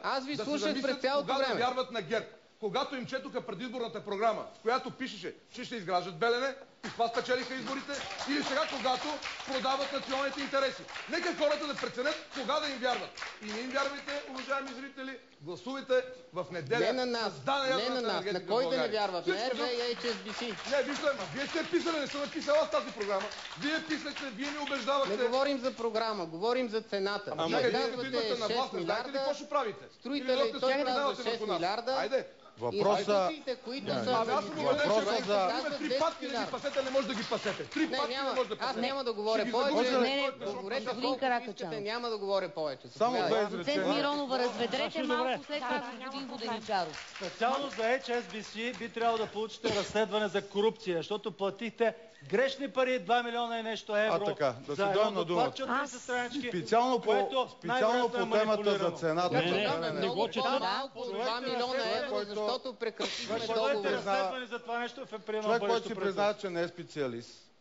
[SPEAKER 2] Аз ви слушах през цялото време.
[SPEAKER 9] Кога да вярват на ГЕРБ? Когато им четоха предизборната програма, в която пишеше, че ще изграждат Белене, и това спечелиха изборите, или сега, когато продават националните интереси. Нека хората да преценят кога да им вярват. И не им вярвайте, уважаеми зрители, гласувайте в неделя.
[SPEAKER 2] Не на нас, не на нас. На кой да не вярват? На RWE и HSBC.
[SPEAKER 9] Не, вие сте писали, не съм написал аз тази програма. Вие писахте, вие ни убеждавахте.
[SPEAKER 2] Не говорим за програма, говорим за цената.
[SPEAKER 9] Вие казвате 6 милиарда. Какво ще правите?
[SPEAKER 2] Строителите, той казва 6 милиарда.
[SPEAKER 9] Айде.
[SPEAKER 11] Въпроса...
[SPEAKER 9] Въпроса за... Три патки да ги пасете, не може да ги пасете. Три патки не може да пасете.
[SPEAKER 2] Аз няма да говоря повече. Не, говорете колко искате, няма да говоря повече.
[SPEAKER 11] Само две изречения.
[SPEAKER 1] Доцент Миронова, разведрете малко след това господин Воденичаров.
[SPEAKER 4] Специално за HSBC би трябвало да получите разследване за корупция, защото платихте грешни пари, 2 милиона и нещо евро.
[SPEAKER 11] Така, да се дойдем на думата. Специално по темата за цената.
[SPEAKER 3] Не го четам.
[SPEAKER 2] 2 милиона евро, защото прекратихме договора.
[SPEAKER 11] Човек, който си признава, че не е специалист.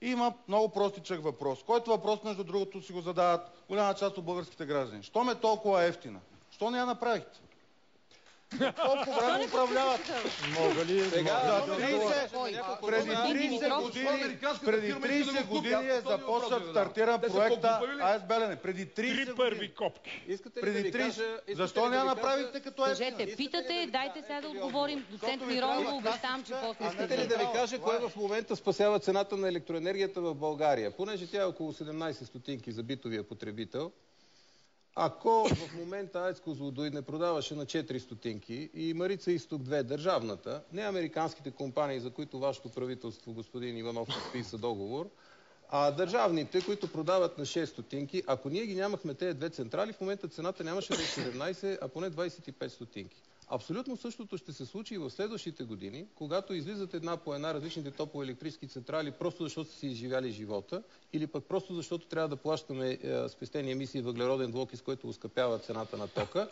[SPEAKER 11] Има много простичък въпрос, който въпрос, между другото, си го задават голяма част от българските граждани. Що е толкова ефтина? Що не я направихте? Колко време управляват?
[SPEAKER 3] Мога ли?
[SPEAKER 11] Преди 30 години е започнат стартиран проекта АЕЦ Белене. Преди 30
[SPEAKER 3] първи копки.
[SPEAKER 11] Преди 30. Защо не я направихте като ефтина?
[SPEAKER 1] Кажете, питате, дайте сега да отговорим. Доцент Миронова, обещавам, че после ще
[SPEAKER 7] искате ли да ви кажа кое в момента спасява цената на електроенергията в България? Понеже тя е около 17 стотинки за битовия потребител. Ако в момента АЕЦ Козлодуй не продаваше на 4 стотинки и Марица Изток 2, държавната, не американските компании, за които вашето правителство, господин Иванов, подписа договор, а държавните, които продават на 6 стотинки, ако ние ги нямахме тези две централи, в момента цената нямаше да е 17, а поне 25 стотинки. Абсолютно същото ще се случи и в следващите години, когато излизат една по една различните топлоелектрически централи, просто защото са си изживяли живота, или пък просто защото трябва да плащаме спестени емисии въглероден двуокис, който оскъпява цената на тока.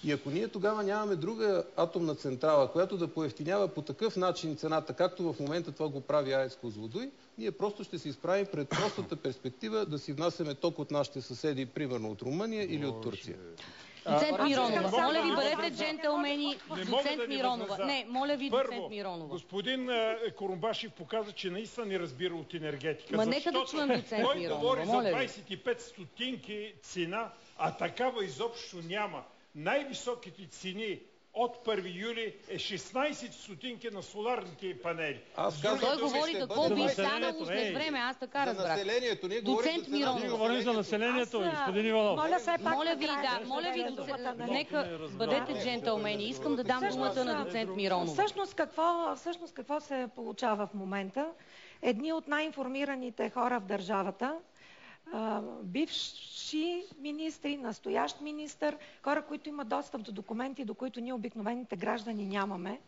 [SPEAKER 7] И ако ние тогава нямаме друга атомна централа, която да поевтинява по такъв начин цената, както в момента това го прави АЕЦ Козлодуй, ние просто ще се изправим пред простата перспектива да си внасяме ток от нашите съседи, примерно от Румъния или от Турция.
[SPEAKER 1] Доцент Миронова, моля ви, бъдете джентълмени. Доцент Миронова. Не, моля ви, доцент Миронова.
[SPEAKER 5] Господин Курумбашев показа, че наистина не разбира от енергетика.
[SPEAKER 1] Ма нека да чуем доцент Миронова.
[SPEAKER 5] Той говори за 25 стотинки цена, а такава изобщо няма. Най-високите цени от 1 юли е 16 стотинки на соларните панели.
[SPEAKER 1] Той говори какво би станало след време, аз така разбрах. Доцент Миронов.
[SPEAKER 3] Ние говорим за населението, господин Иванов.
[SPEAKER 1] Моля ви, нека бъдете джентълмени. Искам да дам думата на доцент Миронов.
[SPEAKER 10] Всъщност какво се получава в момента? Едни от най-информираните хора в държавата, бивши министри, настоящ министър, хора, които имат достъп до документи, до които ние обикновените граждани нямаме,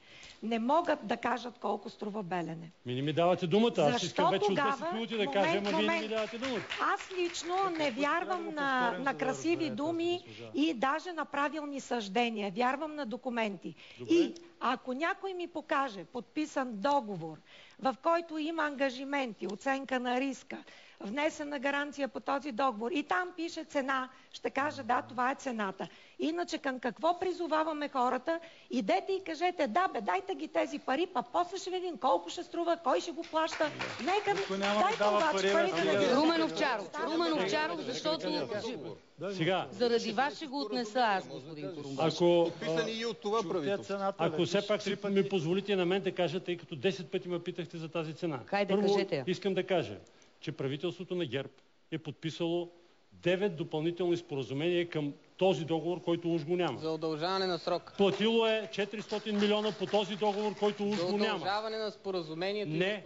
[SPEAKER 10] не могат да кажат колко струва Белене.
[SPEAKER 3] Не ми давате думата, аз искам вече от 10 минути да кажа, ама вие не ми давате думата.
[SPEAKER 10] Аз лично не вярвам на красиви думи и даже на правилни съждения. Вярвам на документи. Добре. И ако някой ми покаже подписан договор, в който има ангажименти, оценка на риска, внесена гаранция по този договор и там пише цена, ще кажа да, това е цената. Иначе към какво призоваваме хората? Идете и кажете, да бе, дайте ги тези пари, па после ще видим колко ще струва, кой ще го плаща. Нека ви дайте обаче парите да ги...
[SPEAKER 1] Румен Овчаров, защото...
[SPEAKER 3] Сега.
[SPEAKER 1] Заради вас ще го отнеса аз, господин Курумбашев.
[SPEAKER 3] Ако все пак ми позволите на мен да кажа, тъй като 10 пъти ме питахте за тази цена.
[SPEAKER 1] Хайде, кажете.
[SPEAKER 3] Искам да кажа, че правителството на ГЕРБ е подписало 9 допълнителни споразумения към този договор, който уж го няма.
[SPEAKER 2] За удължаване на срок.
[SPEAKER 3] Платило е 400 милиона по този договор, който уж го няма.
[SPEAKER 2] За удължаване на споразумението.
[SPEAKER 3] Не,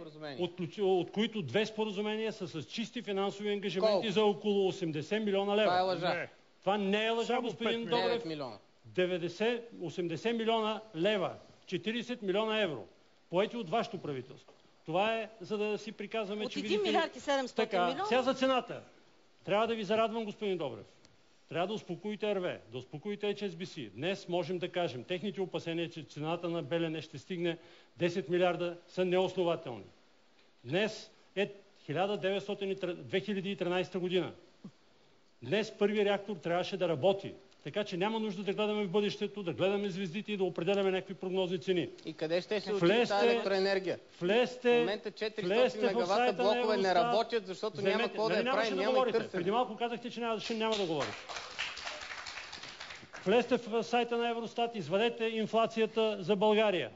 [SPEAKER 3] от които 2 споразумения са с чисти финансови ангажименти за около 80 милиона лева.
[SPEAKER 2] Това е лъжа.
[SPEAKER 3] Това не е лъжа, господин Добрев. 80 милиона лева, 40 милиона евро, поети от вашето правителство. Това е, за да си приказваме, че видите...
[SPEAKER 8] От 1 милиард и 700 милиона?
[SPEAKER 3] Сега за цената. Трябва да ви зарадвам, господин Добрев. Трябва да успокоите РВ, да успокоите HSBC. Днес можем да кажем, техните опасения, че цената на Белене ще стигне 10 милиарда, са неоснователни. Днес е 2013 година. Днес първи реактор трябваше да работи. Така че няма нужда да гледаме в бъдещето, да гледаме звездите и да определяме някакви прогнозни цени.
[SPEAKER 2] И къде ще се учи тази електроенергия? В момента 400 мегавата блокове не работят, защото няма какво да я прави, няма и търсене.
[SPEAKER 3] Преди малко казахте, че няма да говорите. Влезте в сайта на Евростат, извадете инфлацията за България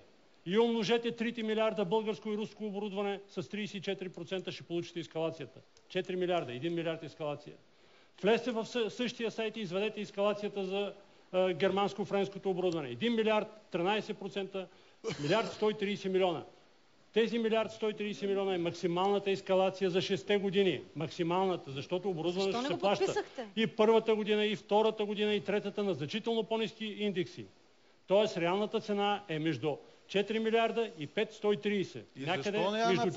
[SPEAKER 3] и умножете 3 милиарда българско и руско оборудване с 34%, ще получите ескалацията. 4 милиарда, 1 милиард ескалация. Влезте в същия сайт и извадете ескалацията за германско-френското оборудване. 1 милиард, 13%, милиард 130 милиона. Тези милиард 130 милиона е максималната ескалация за 6-те години. Максималната, защото оборудването ще се плаща и първата година, и втората година, и третата на значително по-ниски индекси. Тоест реалната цена е между 4 милиарда и 530.
[SPEAKER 11] Някъде между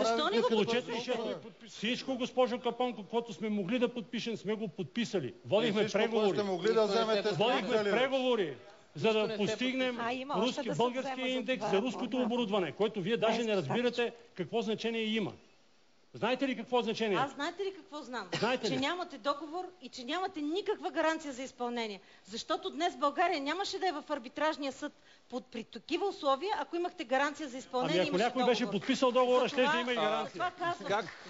[SPEAKER 3] около 4-6. Всичко, госпожо Капонко, което сме могли да подпишем, сме го подписали. Водихме преговори. Водихме преговори, за да постигнем българския индекс за руското оборудване, което вие даже не разбирате какво значение има. Знаете ли какво значение?
[SPEAKER 8] Аз знаете ли какво знам? Че нямате договор и че нямате никаква гаранция за изпълнение. Защото днес България нямаше да е в арбитражния съд при такива условия, ако имахте гаранция за изпълнение.
[SPEAKER 3] Ами ако някой беше подписал договора, ще има и гаранция.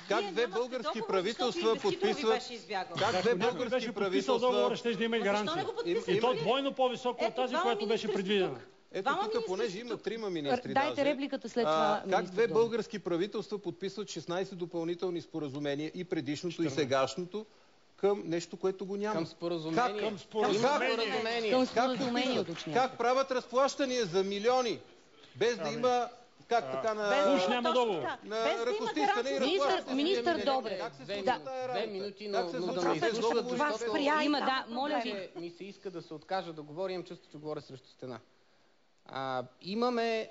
[SPEAKER 7] Как две български правителства подписват... Как две български правителства...
[SPEAKER 3] ще има и гаранция. И то двойно по-високо от тази, която беше предвидена.
[SPEAKER 7] Ето тук, понеже има 3 министри.
[SPEAKER 1] Дайте репликата след това.
[SPEAKER 7] Как две български правителства подписват 16 допълнителни споразумения, и предишното, и сегашното, към нещо, което го няма?
[SPEAKER 2] Към споразумение.
[SPEAKER 7] Към споразумение. Как правят разплащания за милиони, без да има... Как така на...
[SPEAKER 3] Уж няма договор.
[SPEAKER 7] На ръкостискане и разплащане.
[SPEAKER 1] Министър Добрев.
[SPEAKER 2] Две минути, но да ме изслушат, защото ми се иска да се откажа да говоря, имам чувство, че говоря срещу стена. Имаме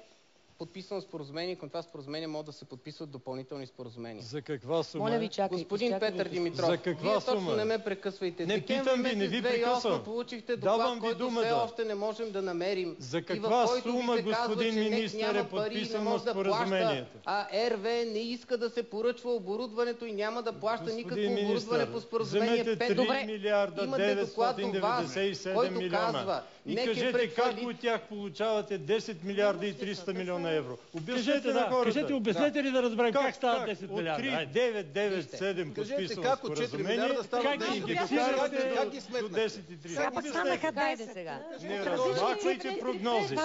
[SPEAKER 2] подписано споразумение, към това споразумение могат да се подписват допълнителни споразумения.
[SPEAKER 6] За каква сума?
[SPEAKER 1] Моля ви, чакайте.
[SPEAKER 2] Господин Петър Димитров, вие точно не ме прекъсвайте.
[SPEAKER 6] Не питам ви, не ви прекъсвам.
[SPEAKER 2] Получихте доклад, който все още не можем да намерим.
[SPEAKER 6] За каква сума, господин министър, е подписано споразумението?
[SPEAKER 2] А РВЕ не иска да се поръчва оборудването и няма да плаща никакво оборудване по споразумение 5.
[SPEAKER 6] Вземете 3 милиарда 997 милиона. И кажете как от тях получавате 10 милиарда и 300 милиона евро.
[SPEAKER 3] Обяснете на хората. Кажете, обяснете ли да разберем как става 10 милиарда?
[SPEAKER 6] От 997 подписано споразумение, как ги индексирате до 10 и 30.
[SPEAKER 10] Дайте сега.
[SPEAKER 6] Не размахвайте прогнози.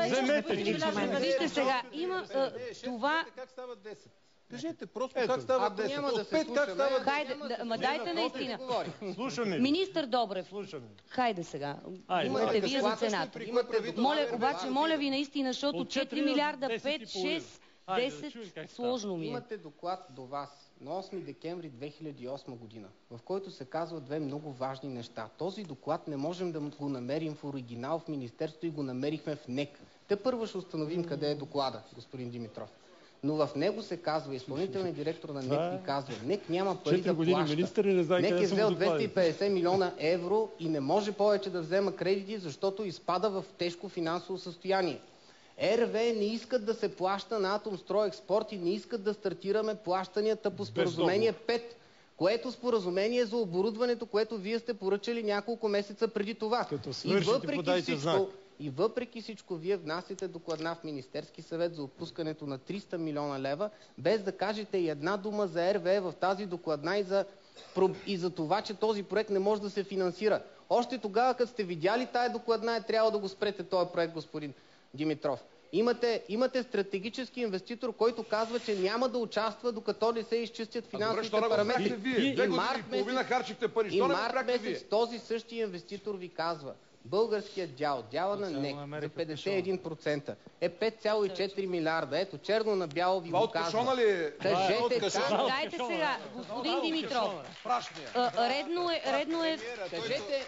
[SPEAKER 6] Вземете ги.
[SPEAKER 1] Вижте сега, има това...
[SPEAKER 7] Как става 10? Кажете просто как става 10.
[SPEAKER 2] От 5 как става 10?
[SPEAKER 1] Хайде, дайте наистина.
[SPEAKER 6] Слушаме.
[SPEAKER 1] Министър Добрев, хайде сега. Имате вие за цената. Моля ви наистина, защото 4 милиарда, 5, 6, 10, сложно ми е.
[SPEAKER 2] Имате доклад до вас на 8 декември 2008 година, в който се казват две много важни неща. Този доклад не можем да го намерим в оригинал в Министерството и го намерихме в НЕК. Те първо ще установим къде е доклада, господин Димитров. Но в него се казва, изпълнителният директор на НЕК ви казва, НЕК няма пари да плаща. НЕК е взел 250 милиона евро и не може повече да взема кредити, защото изпада в тежко финансово състояние. РВЕ не искат да се плаща на Атомстройекспорт и не искат да стартираме плащанията по споразумение 5, което споразумение за оборудването, което вие сте поръчали няколко месеца преди това. И въпреки всичко, вие внасяте докладна в Министерски съвет за отпускането на 300 милиона лева, без да кажете и една дума за РВЕ в тази докладна и за това, че този проект не може да се финансира. Още тогава, като сте видяли тая докладна, трябва да го спрете този проект, господин Димитров. Имате стратегически инвеститор, който казва, че няма да участва, докато не се изчистят финансовите параметри.
[SPEAKER 9] И март месец
[SPEAKER 2] този същия инвеститор ви казва, българският дял, дяла на НЕК за 51% е 5,4 милиарда. Ето, черно на бяло ви го казва.
[SPEAKER 1] Кажете как. Дайте сега, господин Димитров. Редно е. Кажете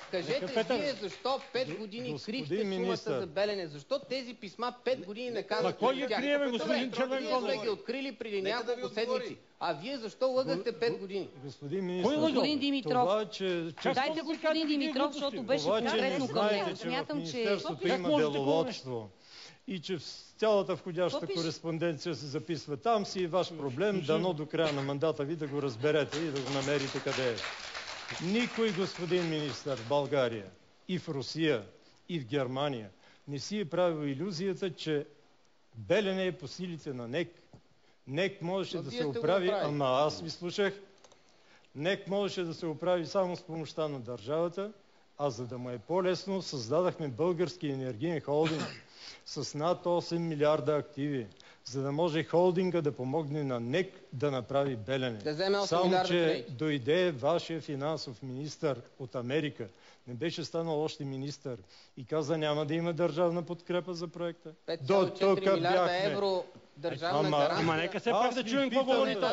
[SPEAKER 1] вие защо 5 години крихте сумата за Белене? Защо тези писма 5 години не казахте?
[SPEAKER 3] Кой ги криеме, господин Червенкондев?
[SPEAKER 2] Ние сме ги открили преди няколко седмици. А вие защо лъгахте 5 години?
[SPEAKER 6] Господин министър,
[SPEAKER 1] господин Димитров.
[SPEAKER 6] Това, че...
[SPEAKER 1] Дайте господин Димитров, защото беше конкретно към него.
[SPEAKER 6] Смятам, че в Министерството има деловодство и че цялата входяща кореспонденция се записва там, си е ваш проблем. Дано до края на мандата ви да го разберете и да го намерите къде е. Никой, господин министър, в България и в Русия и в Германия не си е правил илюзията, че Белене е по силите на НЕК. НЕК можеше да се оправи, ама аз ви слушах, НЕК можеше да се оправи само с помощта на държавата, а за да му е по-лесно, създадахме български енергиен холдинг с над 8 милиарда активи, за да може холдинга да помогне на НЕК да направи Белене. Само, че дойде вашия финансов министър от Америка, не беше станал още министър и каза, няма да има държавна подкрепа за проекта.
[SPEAKER 2] 5,4 милиарда евро държавна гаранция.
[SPEAKER 3] Ама нека се пак да чуем какво говорите.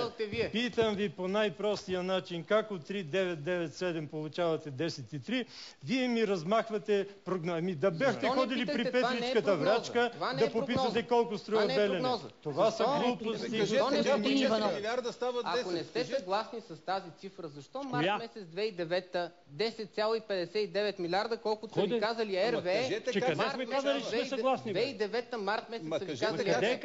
[SPEAKER 6] Питам ви по най-простия начин, как от 3,997 получавате 10,3, вие ми размахвате прогнози. Да бяхте ходили при Петричката врачка, да попитате колко струва Белене. Това са глупости.
[SPEAKER 2] Ако не сте съгласни с тази цифра, защо март месец 2009 10,59 милиарда, колкото са ви казали РВЕ,
[SPEAKER 3] къде сме казали, че сме съгласни?
[SPEAKER 2] 2009 март месец са ви казали
[SPEAKER 3] РВЕ.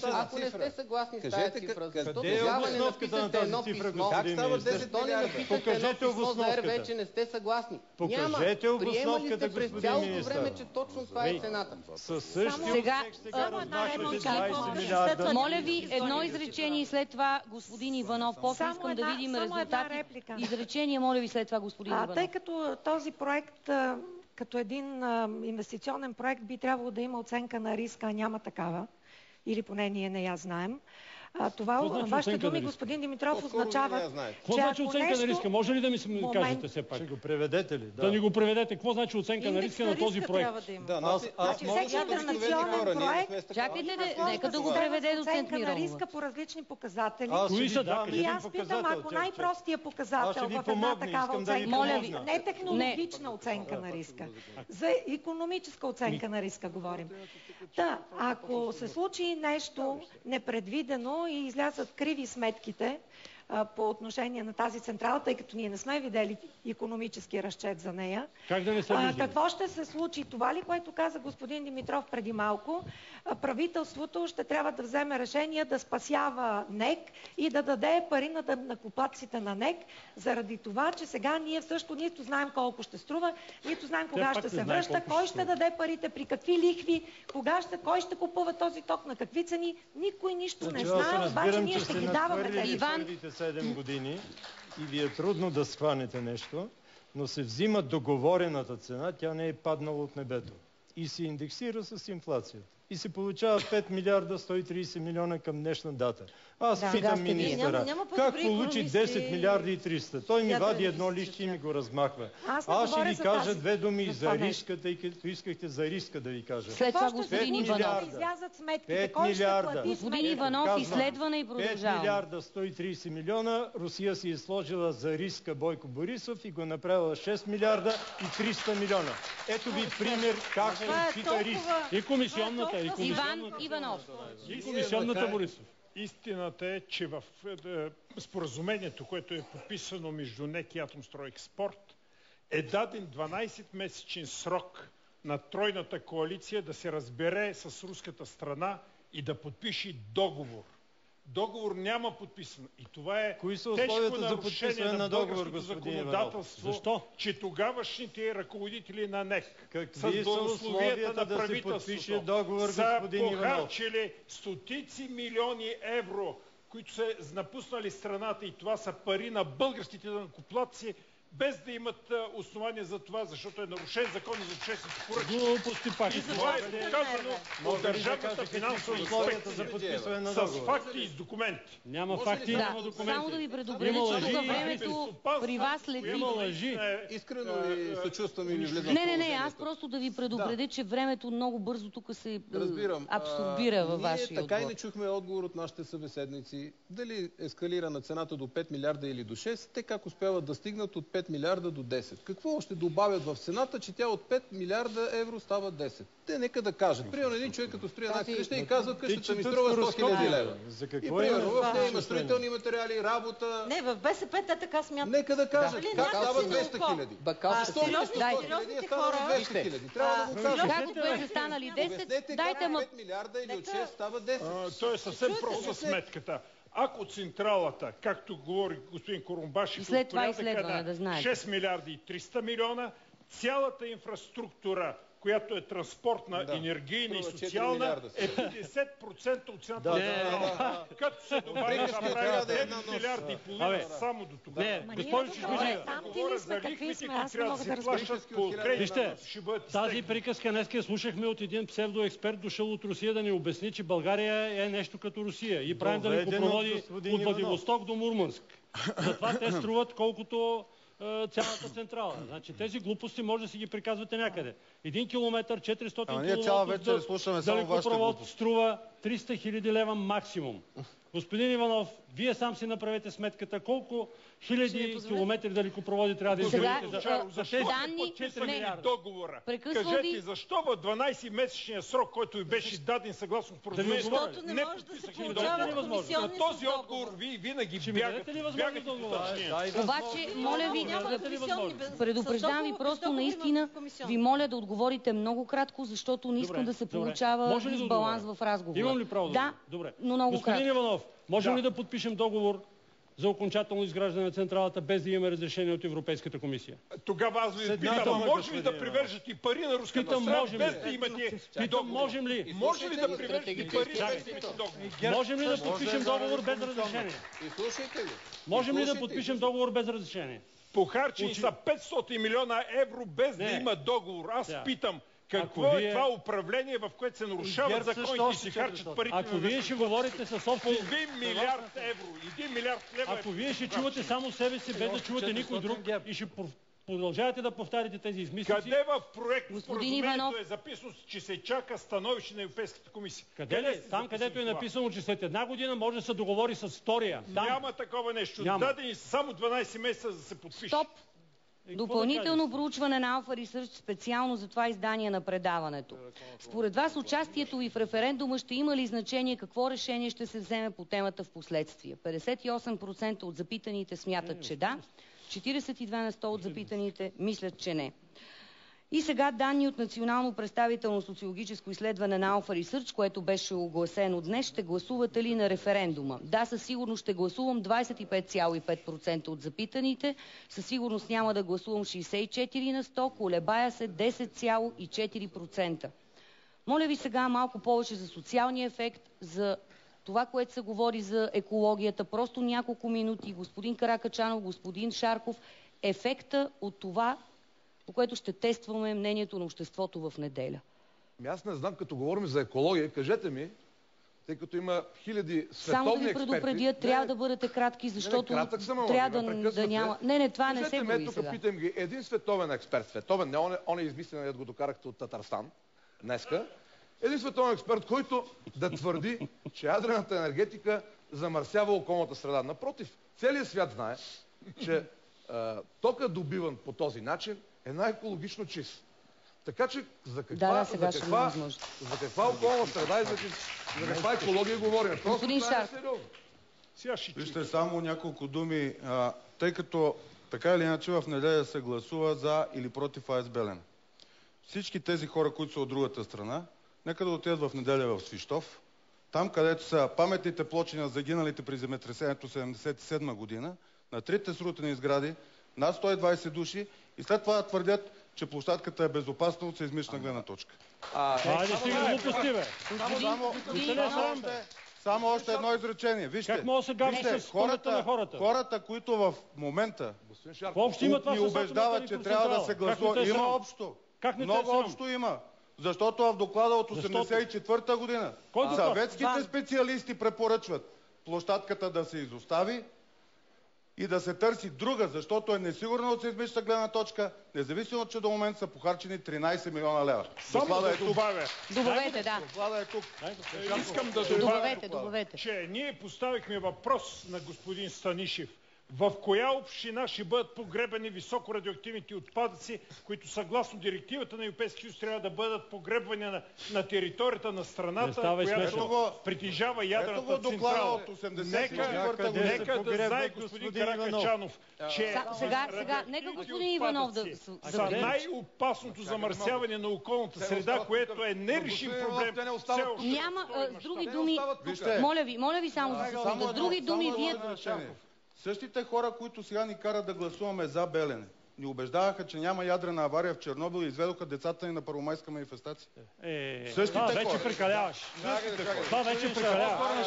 [SPEAKER 2] Ако не сте съгласни с тази цифра, защо
[SPEAKER 6] тогава не написате едно писмо?
[SPEAKER 2] Защо не написате едно писмо за РВЕ, че не сте съгласни?
[SPEAKER 6] Покажете обосновката, господин министър.
[SPEAKER 2] Време, че точно това е цената.
[SPEAKER 6] Със същия сега размахвате 20 милиарда.
[SPEAKER 1] Моля ви, едно изречение и след това господин Иванов. После искам да видим резултати. Изречение, моля ви, след това господин Иванов.
[SPEAKER 10] Тъй като този проект като един инвестиционен проект би трябвало да има оценка на риска, а няма такава. Или поне ние не я знаем. Това, вашите думи, господин Димитров, означава,
[SPEAKER 3] какво значи оценка на риска? Може ли да ми кажете все пак?
[SPEAKER 6] Ще го преведете ли?
[SPEAKER 3] Да ни го преведете. Какво значи оценка на риска на този проект?
[SPEAKER 10] Значи всеки интернационален проект...
[SPEAKER 1] Чакайте, нека да го преведе доцент Миронова.
[SPEAKER 10] Оценка на риска по различни показатели.
[SPEAKER 3] Кои са?
[SPEAKER 10] И аз питам, ако най-простия показател в една такава оценка, не технологична оценка на риска, за икономическа оценка на риска говорим. Да, ако се случи нещо непредвидено и излязат криви сметките по отношение на тази централа, тъй като ние не сме видели икономически разчет за нея.
[SPEAKER 3] Как да не се виждали?
[SPEAKER 10] Какво ще се случи? Това ли, което каза господин Димитров преди малко? Правителството ще трябва да вземе решение да спасява НЕК и да даде пари на накоплатците на НЕК, заради това, че сега ние също нито знаем колко ще струва, нито знаем кога ще се връща, кой ще даде парите, при какви лихви, кой ще купува този ток, на какви цени. Никой нищо не знае, обаче ние ще ги даваме тези.
[SPEAKER 6] 7 години и ви е трудно да схванете нещо, но се взима договорената цена, тя не е паднала от небето и се индексира с инфлацията. И се получава 5 милиарда 130 милиона към днешна дата. Аз питам министъра, как получи 10 милиарда и 300? Той ми вади едно лище и ми го размахва.
[SPEAKER 10] Аз
[SPEAKER 6] ще ви кажа две думи за риска, тъй като искахте за риска да ви кажа.
[SPEAKER 1] След това господин Иванов.
[SPEAKER 10] 5 милиарда.
[SPEAKER 1] Господин Иванов, изследване и продължаваме.
[SPEAKER 6] 5 милиарда 130 милиона, Русия си е сложила за риска Бойко Борисов и го направила 6 милиарда и 300 милиона. Ето ви пример как се отчита риск.
[SPEAKER 3] И комисионната.
[SPEAKER 1] Иван Иванов.
[SPEAKER 3] И комисионната Борисов.
[SPEAKER 5] Истината е, че в споразумението, което е подписано между НЕК и Атомстройекспорт, е даден 12-месечен срок на тройната коалиция да се разбере с руската страна и да подпише договор. Договор няма подписан. И това е тежко нарушение на българското законодателство.
[SPEAKER 3] Защо?
[SPEAKER 5] Че тогавашните ръководители на НЕК
[SPEAKER 6] с благословията на правителството
[SPEAKER 5] са похарчили стотици милиони евро, които са напуснали страната, и това са пари на българските данъкоплатци, без да имат основания за това, защото е нарушен закона за обществените поръчки.
[SPEAKER 3] Глупости пак.
[SPEAKER 5] И това е доказано от Държавната финансова инспекция с факти и с документи.
[SPEAKER 3] Няма факти, няма документи.
[SPEAKER 1] Само да ви предупредя, че тук времето при вас следи.
[SPEAKER 3] Има лъжи.
[SPEAKER 7] Искрено ли съчувствам или влизам?
[SPEAKER 1] Не, аз просто да ви предупредя, че времето много бързо тук се абсорбира във вашия отговор.
[SPEAKER 7] Ние така и не чухме отговор от нашите събеседници. Дали ескалира на цената до 5 милиарда или до 6, те как успяват да стигнат от 5 милиарда до 10. Какво още добавят в цената, че тя от 5 милиарда евро става 10? Те нека да кажат. Примерно един човек като строи една къща и казва, къщата ми струва 100 000 лева. И примерно в нея има строителни материали, работа.
[SPEAKER 8] Не, в БСП те така смятат.
[SPEAKER 7] Нека да кажат. Как става 200 хиляди?
[SPEAKER 8] Сериозните хора.
[SPEAKER 7] 200 хиляди. Трябва да го кажат.
[SPEAKER 1] Как беше станали 10? Дайте ма
[SPEAKER 7] 5 милиарда или от 6 става 10.
[SPEAKER 5] То е съвсем проста сметката. Ако централата, както говори господин Курумбашев,
[SPEAKER 1] след това изследване, да знаете,
[SPEAKER 5] 6 милиарда и 300 милиона, цялата инфраструктура, която е транспортна, енергийна и социална, е 50% от цената на централата. Като се добави да прави 9 милиарда и половина само до тогава.
[SPEAKER 3] Не, госпожо Чешмеджиева,
[SPEAKER 5] говоря за лихвите, които трябва да се плащат по кредита.
[SPEAKER 3] Тази приказка днеска слушахме от един псевдоексперт, дошъл от Русия, да ни обясни, че България е нещо като Русия и правим далекопроводи от Владивосток до Мурманск. Затова те струват колкото цялата централа. Значи тези глупости може да си ги приказвате някъде. 1 километър, 400 далекопровод струва 300 хиляди лева максимум. Господин Иванов, вие сам си направете сметката колко хиляди километри далекопроводи трябва да изградите
[SPEAKER 5] за тези по 4 договора. Кажете, защо в 12-месечния срок, който ви беше даден съгласно споразумението, не подписахте договор? На този отговор ви винаги бягате уточнението.
[SPEAKER 1] Обаче, моля ви, предупреждавам ви просто наистина, ви моля да отговорите много кратко, защото не искам да се получава дисбаланс в разговора.
[SPEAKER 3] Имам ли право?
[SPEAKER 1] Да, но много кратко.
[SPEAKER 3] Господин Иванов, можем ли да подпишем договор за окончателно изграждане на централата, без да имаме разрешение от Европейската комисия?
[SPEAKER 5] Тогава аз ви питам, може ли да привържете пари на руската страна, без да имате договор?
[SPEAKER 3] Можем ли?
[SPEAKER 5] Може ли да привържете пари, без да имате договор?
[SPEAKER 3] Можем ли да подпишем договор без разрешение? Можем ли да подпишем договор без разрешение?
[SPEAKER 5] Похарчени са 500 милиона евро, без да има договор. Аз питам, какво е това управление, в което се нарушават законите и се харчат парите?
[SPEAKER 3] Ако вие ще говорите със собствен...
[SPEAKER 5] 1 милиард евро, 1 милиард лева...
[SPEAKER 3] Ако вие ще чувате само себе си, без да чувате никой друг и ще продължавате да повтаряте тези измислици...
[SPEAKER 5] Къде в проект споразумението е записано, че се чака становище на Европейската комисия?
[SPEAKER 3] Къде ли? Там, където е написано, че след една година може да се договори с втория.
[SPEAKER 5] Няма такова нещо. Дадени само 12 месеца да се подпише.
[SPEAKER 1] Стоп! Допълнително проучване на Alpha Research специално за това издание на предаването. Според вас участието ви в референдума ще има ли значение какво решение ще се вземе по темата в последствие? 58% от запитаните смятат, че да, 42% от запитаните мислят, че не. И сега данни от национално представително социологическо изследване на Alpha Research, което беше огласено днес. Ще гласувате ли на референдума? Да, със сигурност ще гласувам 25,5% от запитаните. Със сигурност няма да гласувам 64%, колебая се 10,4%. Моля ви сега малко повече за социалния ефект, за това, което се говори за екологията. Просто няколко минути. Господин Каракачанов, господин Шарков, ефекта от това, по което ще тестваме мнението на обществото в неделя.
[SPEAKER 9] Аз не знам, като говорим за екология, кажете ми, тъй като има хиляди световни експерти...
[SPEAKER 1] Само да ви предупредя, трябва да бъдете кратки, защото трябва да няма... Не, това не се говори сега.
[SPEAKER 9] Тук питам ги, един световен експерт, световен, не он е измислен, го докарахте от Татарстан днеска, един световен експерт, който да твърди, че ядрената енергетика замърсява околната среда. Напротив, целият свят знае, че тока добиван по този начин е най-екологично чист. Така че за каква околна среда и за каква екология говорим? Просто това е сериозно.
[SPEAKER 11] Вижте, само няколко думи. Тъй като така или иначе в неделя се гласува за или против АЕЦ Белене. Всички тези хора, които са от другата страна, нека да отидат в неделя в Свищов. Там, където са паметните плочи на загиналите при земетресението 1977 година, на трите срутени сгради, над 120 души и след това твърдят, че площадката е безопасна от сеизмична гледна точка. Само още едно изречение. Вижте,
[SPEAKER 3] как мога да се гаври с хората на хората?
[SPEAKER 11] Хората, които в момента ни убеждават, че трябва да се гласува. Има общо. Много общо има. Защото в доклада от 1984 година съветските специалисти препоръчват площадката да се изостави и да се търси друга, защото е несигурна от сеизмична гледна точка, независимо, че до момента са похарчени 13 милиона лева.
[SPEAKER 5] Само да добавя.
[SPEAKER 1] Добавете, да.
[SPEAKER 11] Доклада е тук.
[SPEAKER 5] Искам да добавя, че ние поставихме въпрос на господин Станишев. В коя община ще бъдат погребани високорадиоактивните отпадъци, които съгласно директивата на Европейския съюз трябва да бъдат погребвани на територията на страната, която притежава ядрената централа. Нека да знае господин Каракачанов, че
[SPEAKER 1] нека господин Иванов да
[SPEAKER 5] за най-опасното замърсяване на околната среда, което е нерешим проблем.
[SPEAKER 1] Няма, с други думи, моля ви само за секунда, с други думи вие...
[SPEAKER 11] Същите хора, които сега ни карат да гласуваме за Белене, ни убеждаваха, че няма ядрена авария в Чернобил и изведоха децата ни на първомайска манифестация. Същите хора.
[SPEAKER 3] Вече прекаляваш. Това вече прекаляваш.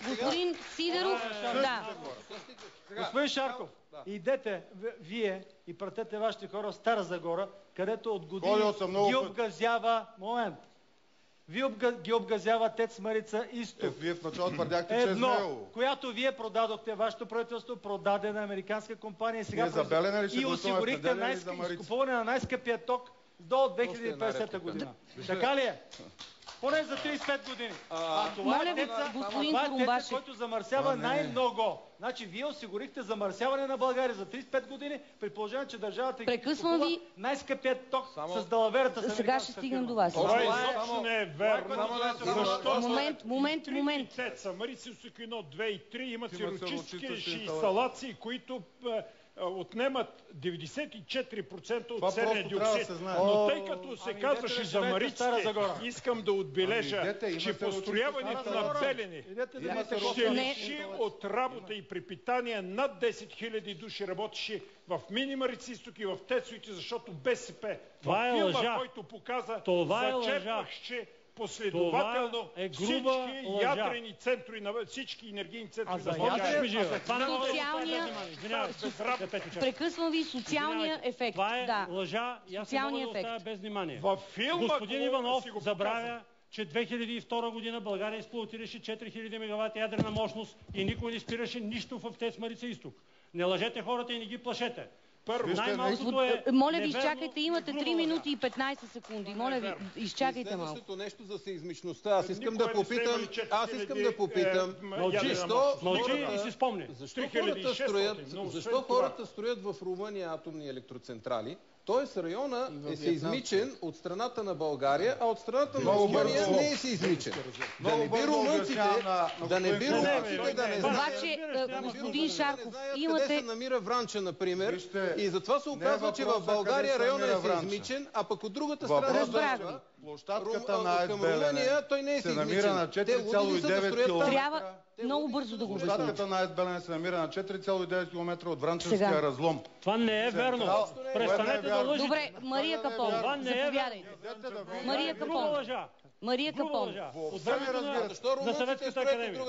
[SPEAKER 1] Господин Сидеров, да.
[SPEAKER 4] Господин Шарков, идете вие и пратете вашите хора в Стара Загора, където от години ги обгазява... Момент. Вие ги обгазява ТЕЦ Марица изток.
[SPEAKER 11] Вие в началото твърдяхте, че е змеело.
[SPEAKER 4] Която вие продадохте, вашето правителство продаде на американска компания и сега
[SPEAKER 11] и
[SPEAKER 4] осигурихте изкупуване на най-скъпия ток до 2050 година. Така ли е? Поне за 35 години. Това е ТЕЦ, който замърсява най-много. Значи вие осигурихте замърсяване на България за 35 години, при положение, че държавата изкупува най-скъпият ток с далаверата.
[SPEAKER 1] Сега ще стигнем до вас.
[SPEAKER 5] Това изобщо не е верно.
[SPEAKER 1] Момент.
[SPEAKER 5] Марица изток 1, 2 и 3 имат сероочистки инсталации, които отнемат 94% от серния диоксид. Но тъй като се казваше за мариците, искам да отбележа, че построяването на Белене ще лиши от работа и препитание над 10 000 души работещи в Мини Марица изток и в ТЕЦ-овете, защото БСП в филма, който показа, зачерпваше последователно всички ядрени центрове, всички енергийни центрове за България.
[SPEAKER 1] Прекъсвам ви социалния ефект.
[SPEAKER 3] Това е лъжа и аз не мога да оставя без внимание. Господин Иванов забравя, че 2002 година България експлоатираше 4000 мегавата ядрена мощност и никой не спираше нищо в ТЕЦ Марица изток. Не лъжете хората и не ги плашете.
[SPEAKER 1] Моля ви, изчакайте, имате 3 минути и 15 секунди. Моля ви, изчакайте малко.
[SPEAKER 7] Следващото нещо за сеизмичността. Аз искам да попитам,
[SPEAKER 3] мълчи и си спомни.
[SPEAKER 7] Защо хората строят в Румъния атомни електроцентрали? Тоест района е сеизмичен от страната на България, а от страната на Румъния не е сеизмичен. Да не би румънците да не знаят
[SPEAKER 1] господин Шарков,
[SPEAKER 7] къде се намира Вранча, например, и затова се оказва, че в България района е сеизмичен, а пък от другата страна
[SPEAKER 11] площадката на АЕЦ Белене
[SPEAKER 7] той не е
[SPEAKER 11] се намира на 4,9 км.
[SPEAKER 1] Трябва много бързо да го обясня.
[SPEAKER 11] Площадката на АЕЦ Белене се намира на 4,9 км от Вранчанския разлом.
[SPEAKER 3] Това не е верно. Престанете да лъжите.
[SPEAKER 1] Добре, Мария Капон, заповядайте. Мария Капон. Мария Капон.
[SPEAKER 3] От времето на Съветската академия.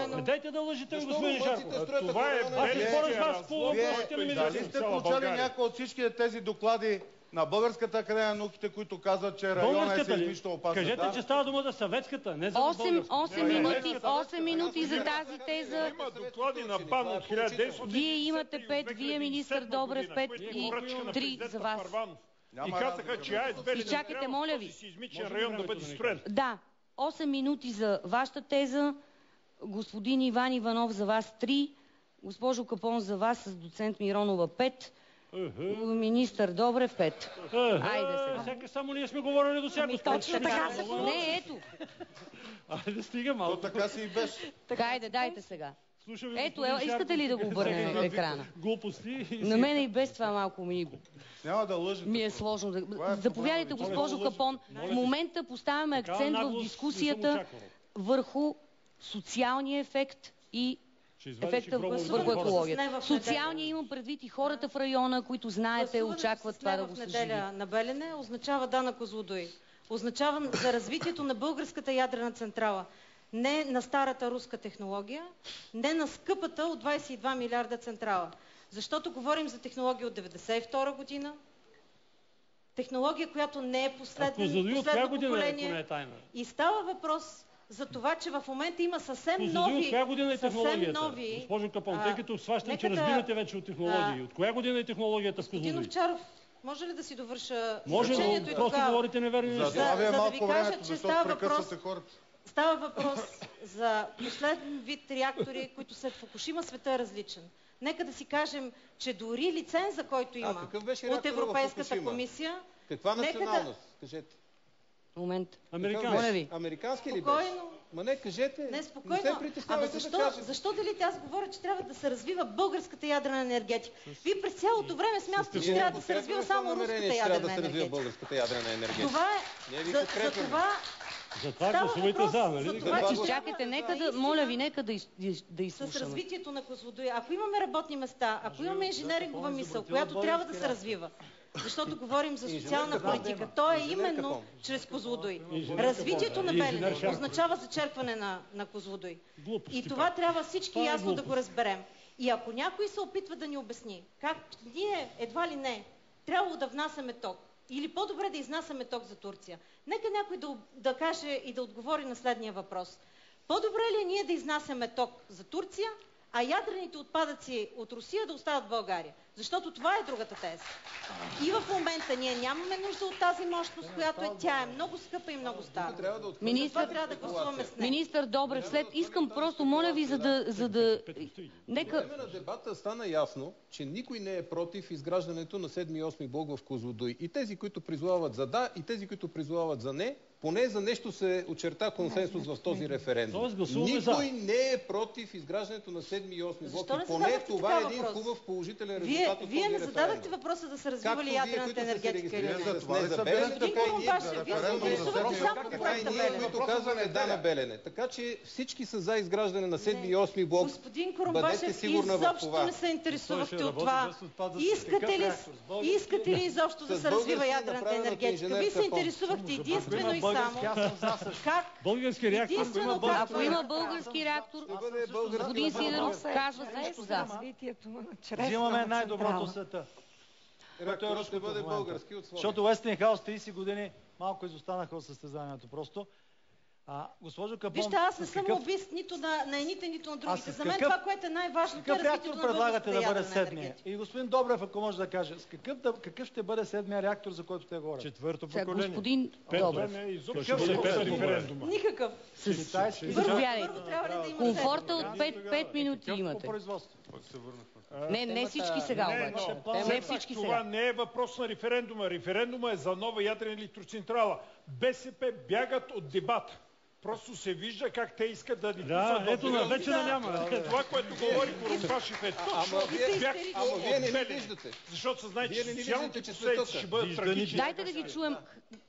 [SPEAKER 3] Не дайте да лъжите, господин Шарков.
[SPEAKER 5] Това е
[SPEAKER 11] дали сте получали някои от всички тези доклади на Българската академия на науките, които казват, че района е сеизмично опасен?
[SPEAKER 3] Кажете, че става дума за съветската, не за
[SPEAKER 1] 8 минути за тази теза.
[SPEAKER 5] Има доклади на БАН от 1900.
[SPEAKER 1] Вие имате 5, вие министър Добрев 5 и 3 за вас.
[SPEAKER 5] И казаха, че АЕЦ Белене трябва този сеизмичен район да бъде строен.
[SPEAKER 1] Да, 8 минути за вашата теза. Господин Иван Иванов за вас 3. Госпожо Капон за вас с доцент Миронова 5. Министър Добрев 5. Айде сега.
[SPEAKER 3] Всяка само ние сме говорили до сега.
[SPEAKER 1] Точно така се получи. Не, ето.
[SPEAKER 3] Айде стига малко.
[SPEAKER 11] Така си и беше.
[SPEAKER 1] Айде, дайте сега. Ето, искате ли да го обърнем екрана?
[SPEAKER 3] Глупости.
[SPEAKER 1] На мен и без това малко
[SPEAKER 11] няма да лъжете.
[SPEAKER 1] Ми е сложно. Заповядайте, госпожо Капон. В момента поставяме акцент в дискусията върху социалния ефект и ефекта върху екологията. Социалния имам предвид и хората в района, които знаете, очакват това да го съживи.
[SPEAKER 8] Неделя на Белене означава Дана Козлодуй. Означава за развитието на българската ядрена централа. Не на старата руска технология, не на скъпата от 22 милиарда централа. Защото говорим за технология от 1992 година, технология, която не е последно поколение. И става въпрос за това, че в момента има съвсем нови...
[SPEAKER 3] От коя година е технологията? Госпожо Капон, тъй като сващам, че разбирате вече от технологии. От коя година е технологията в Козлодуй?
[SPEAKER 8] Господин Овчаров, може ли да си довърша
[SPEAKER 3] изречението и тогава? Просто говорите неверни неща.
[SPEAKER 11] За да ви кажа, че
[SPEAKER 8] става въпрос за последен вид реактори, които след Фукушима света е различен. Нека да си кажем, че дори лиценза, който има от Европейската комисия...
[SPEAKER 7] Каква националност? Кажете.
[SPEAKER 1] Момент.
[SPEAKER 7] Американски ли беше? Ма не, кажете.
[SPEAKER 8] Не, спокойно. Защо делите? Аз говоря, че трябва да се развива българската ядрена енергетика. Вие през цялото време смятате, че трябва да се развива само руската ядрена енергетика.
[SPEAKER 7] Българската ядрена енергетика.
[SPEAKER 8] Това е...
[SPEAKER 3] Затова гласувайте за, нали?
[SPEAKER 1] Чакайте, нека да изслушаме.
[SPEAKER 8] С развитието на Козлодуй, ако имаме работни места, ако имаме инженерингова мисъл, която трябва да се развива, защото говорим за социална политика, то е именно чрез Козлодуй. Развитието на Белене означава зачеркване на Козлодуй. И това трябва всички ясно да го разберем. И ако някой се опитва да ни обясни как ние едва ли не трябвало да внасяме ток, или по-добре да изнасяме ток за Турция. Нека някой да каже и да отговори на следния въпрос. По-добре ли е ние да изнасяме ток за Турция, а ядрените отпадъци от Русия да остават в България? Защото това е другата теза. И в момента ние нямаме нужда от тази мощност, която тя е много скъпа и много стара. Това трябва да гласуваме с нея.
[SPEAKER 1] Министър Добрев, искам просто, моля ви, за да...
[SPEAKER 7] Нека... По време на дебата стана ясно, че никой не е против изграждането на 7 и 8 блок в Козлодуй. И тези, които призовават за да, и тези, които призовават за не, поне за нещо се очерта консенсус в този референдум. Никой не е против изграждането на 7 и 8 блок. И поне това е един хубав положителен резултат от този
[SPEAKER 8] референдум. Вие не зададахте въпроса да се развива ли ядрената енергетика или не. Господин Курумбашев, вие се интересувате само по проекта Белене.
[SPEAKER 7] Които казваме да на Белене. Така че всички са за изграждане на 7 и 8 блок.
[SPEAKER 8] Господин Курумбашев, изобщо не се интересувахте от това. Искате ли изобщо да се развива ядрената енергетика? Вие се интересувахте единствено и само как
[SPEAKER 3] български реактор.
[SPEAKER 1] Ако има български реактор, господин Сидеров казва също за.
[SPEAKER 4] Взимаме най-доброто в света.
[SPEAKER 7] Реакторът ще бъде български от своя.
[SPEAKER 4] Защото Уестингхаус 30 години малко изостанаха от състезанието просто. Госпожо Капон...
[SPEAKER 8] Вижте, аз не съм лобист нито на едните, нито на другите. За мен това, което е най-важното, е развитието на българската ядрена енергетика.
[SPEAKER 4] И господин Добрев, ако може да каже, какъв ще бъде седмия реактор, за който те говорят?
[SPEAKER 6] Четвърто поколение.
[SPEAKER 1] Господин Добрев.
[SPEAKER 8] Никакъв.
[SPEAKER 1] Комфорта от 5 минути имате. Не всички сега обаче. Не всички сега.
[SPEAKER 5] Това не е въпрос на референдума. Референдума е за нова ядрена електроцентрала. БСП бягат от дебата. Просто се вижда как те искат да ни пуснат.
[SPEAKER 3] Ето вече няма.
[SPEAKER 5] Това, което говори Курумбашев е точно.
[SPEAKER 7] Ама вие не виждате.
[SPEAKER 5] Защото се знае, че социалните последици ще бъдат трагични.Дайте
[SPEAKER 1] да ги чуем.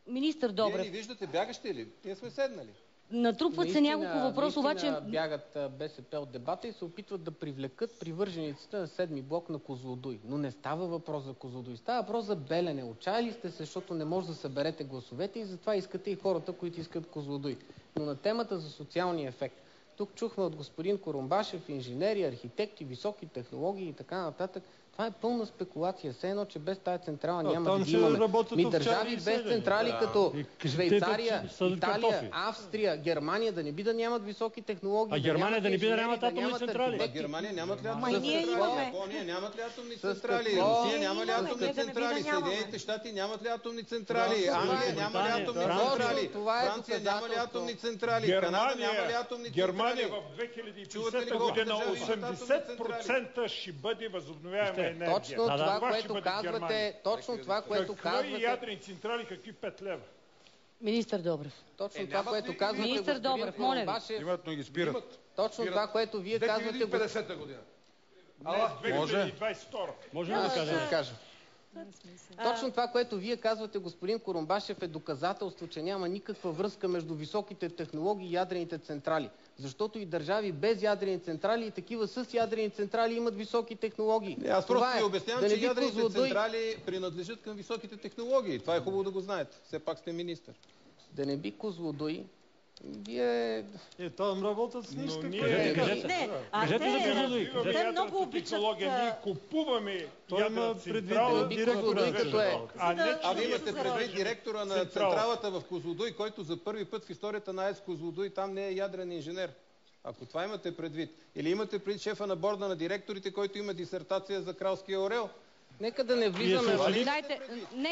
[SPEAKER 1] Министър Добрев.
[SPEAKER 7] Вие не виждате, бягащи ли? Ние сме седнали.
[SPEAKER 1] Натрупват се няколко въпроса, обаче...
[SPEAKER 2] бягат БСП от дебата и се опитват да привлекат привържениците на 7 блок на Козлодуй. Но не става въпрос за Козлодуй, става въпрос за Белене. Отчаяли сте се, защото не може да съберете гласовете и затова искате и хората, които искат Козлодуй. Но на темата за социалния ефект. Тук чухме от господин Курумбашев, инженери, архитекти, високи технологии и така нататък. Това е пълна спекулация. Все едно, че без тази централа няма да ги имаме. Държави без централи като Швейцария, Италия, Австрия, Германия, да не би да нямат високи технологии.
[SPEAKER 3] А Германия да не би да нямат атомни централи.
[SPEAKER 7] А Германия нямат ли атомни централи? Япония нямат ли атомни централи? Русия няма ли атомни централи? Съединените щати нямат ли атомни централи? Англия няма ли атомни централи? Франция няма ли атомни централи? Канада няма ли атомни централи?
[SPEAKER 5] Германия в 2050 година 80% ще бъде възобновяема енергия.
[SPEAKER 2] Точно това, което казвате...
[SPEAKER 5] Какви ядрени централи, какви 5 лева?
[SPEAKER 1] Министър Добрев.
[SPEAKER 2] Точно това, което казвате...
[SPEAKER 1] Министър Добрев, моля ви.
[SPEAKER 11] Имат, но ги спират.
[SPEAKER 2] Точно това, което вие казвате...
[SPEAKER 7] 2050 година.
[SPEAKER 5] Може.
[SPEAKER 3] Може ли да кажа?
[SPEAKER 2] Точно това, което вие казвате, господин Курумбашев, е доказателство, че няма никаква връзка между високите технологии и ядрените централи. Защото и държави без ядрени централи и такива с ядрени централи имат високи технологии.
[SPEAKER 7] Аз просто ви обяснявам, че ядрените централи принадлежат към високите технологии. Това е хубаво да го знаете. Все пак сте министър.
[SPEAKER 2] Да не би Козлодуй Вие...
[SPEAKER 6] Там работят с нищо.
[SPEAKER 3] Кажете за Козлодуй.
[SPEAKER 8] Те много обичат...
[SPEAKER 5] Ние купуваме ядрена
[SPEAKER 7] централа директора. А вие имате предвид директора на централата в Козлодуй, който за първи път в историята на АЕЦ Козлодуй там не е ядрен инженер. Ако това имате предвид. Или имате предвид шефа на борда на директорите, който има дисертация за кралския орел.
[SPEAKER 2] Нека да не влизаме в...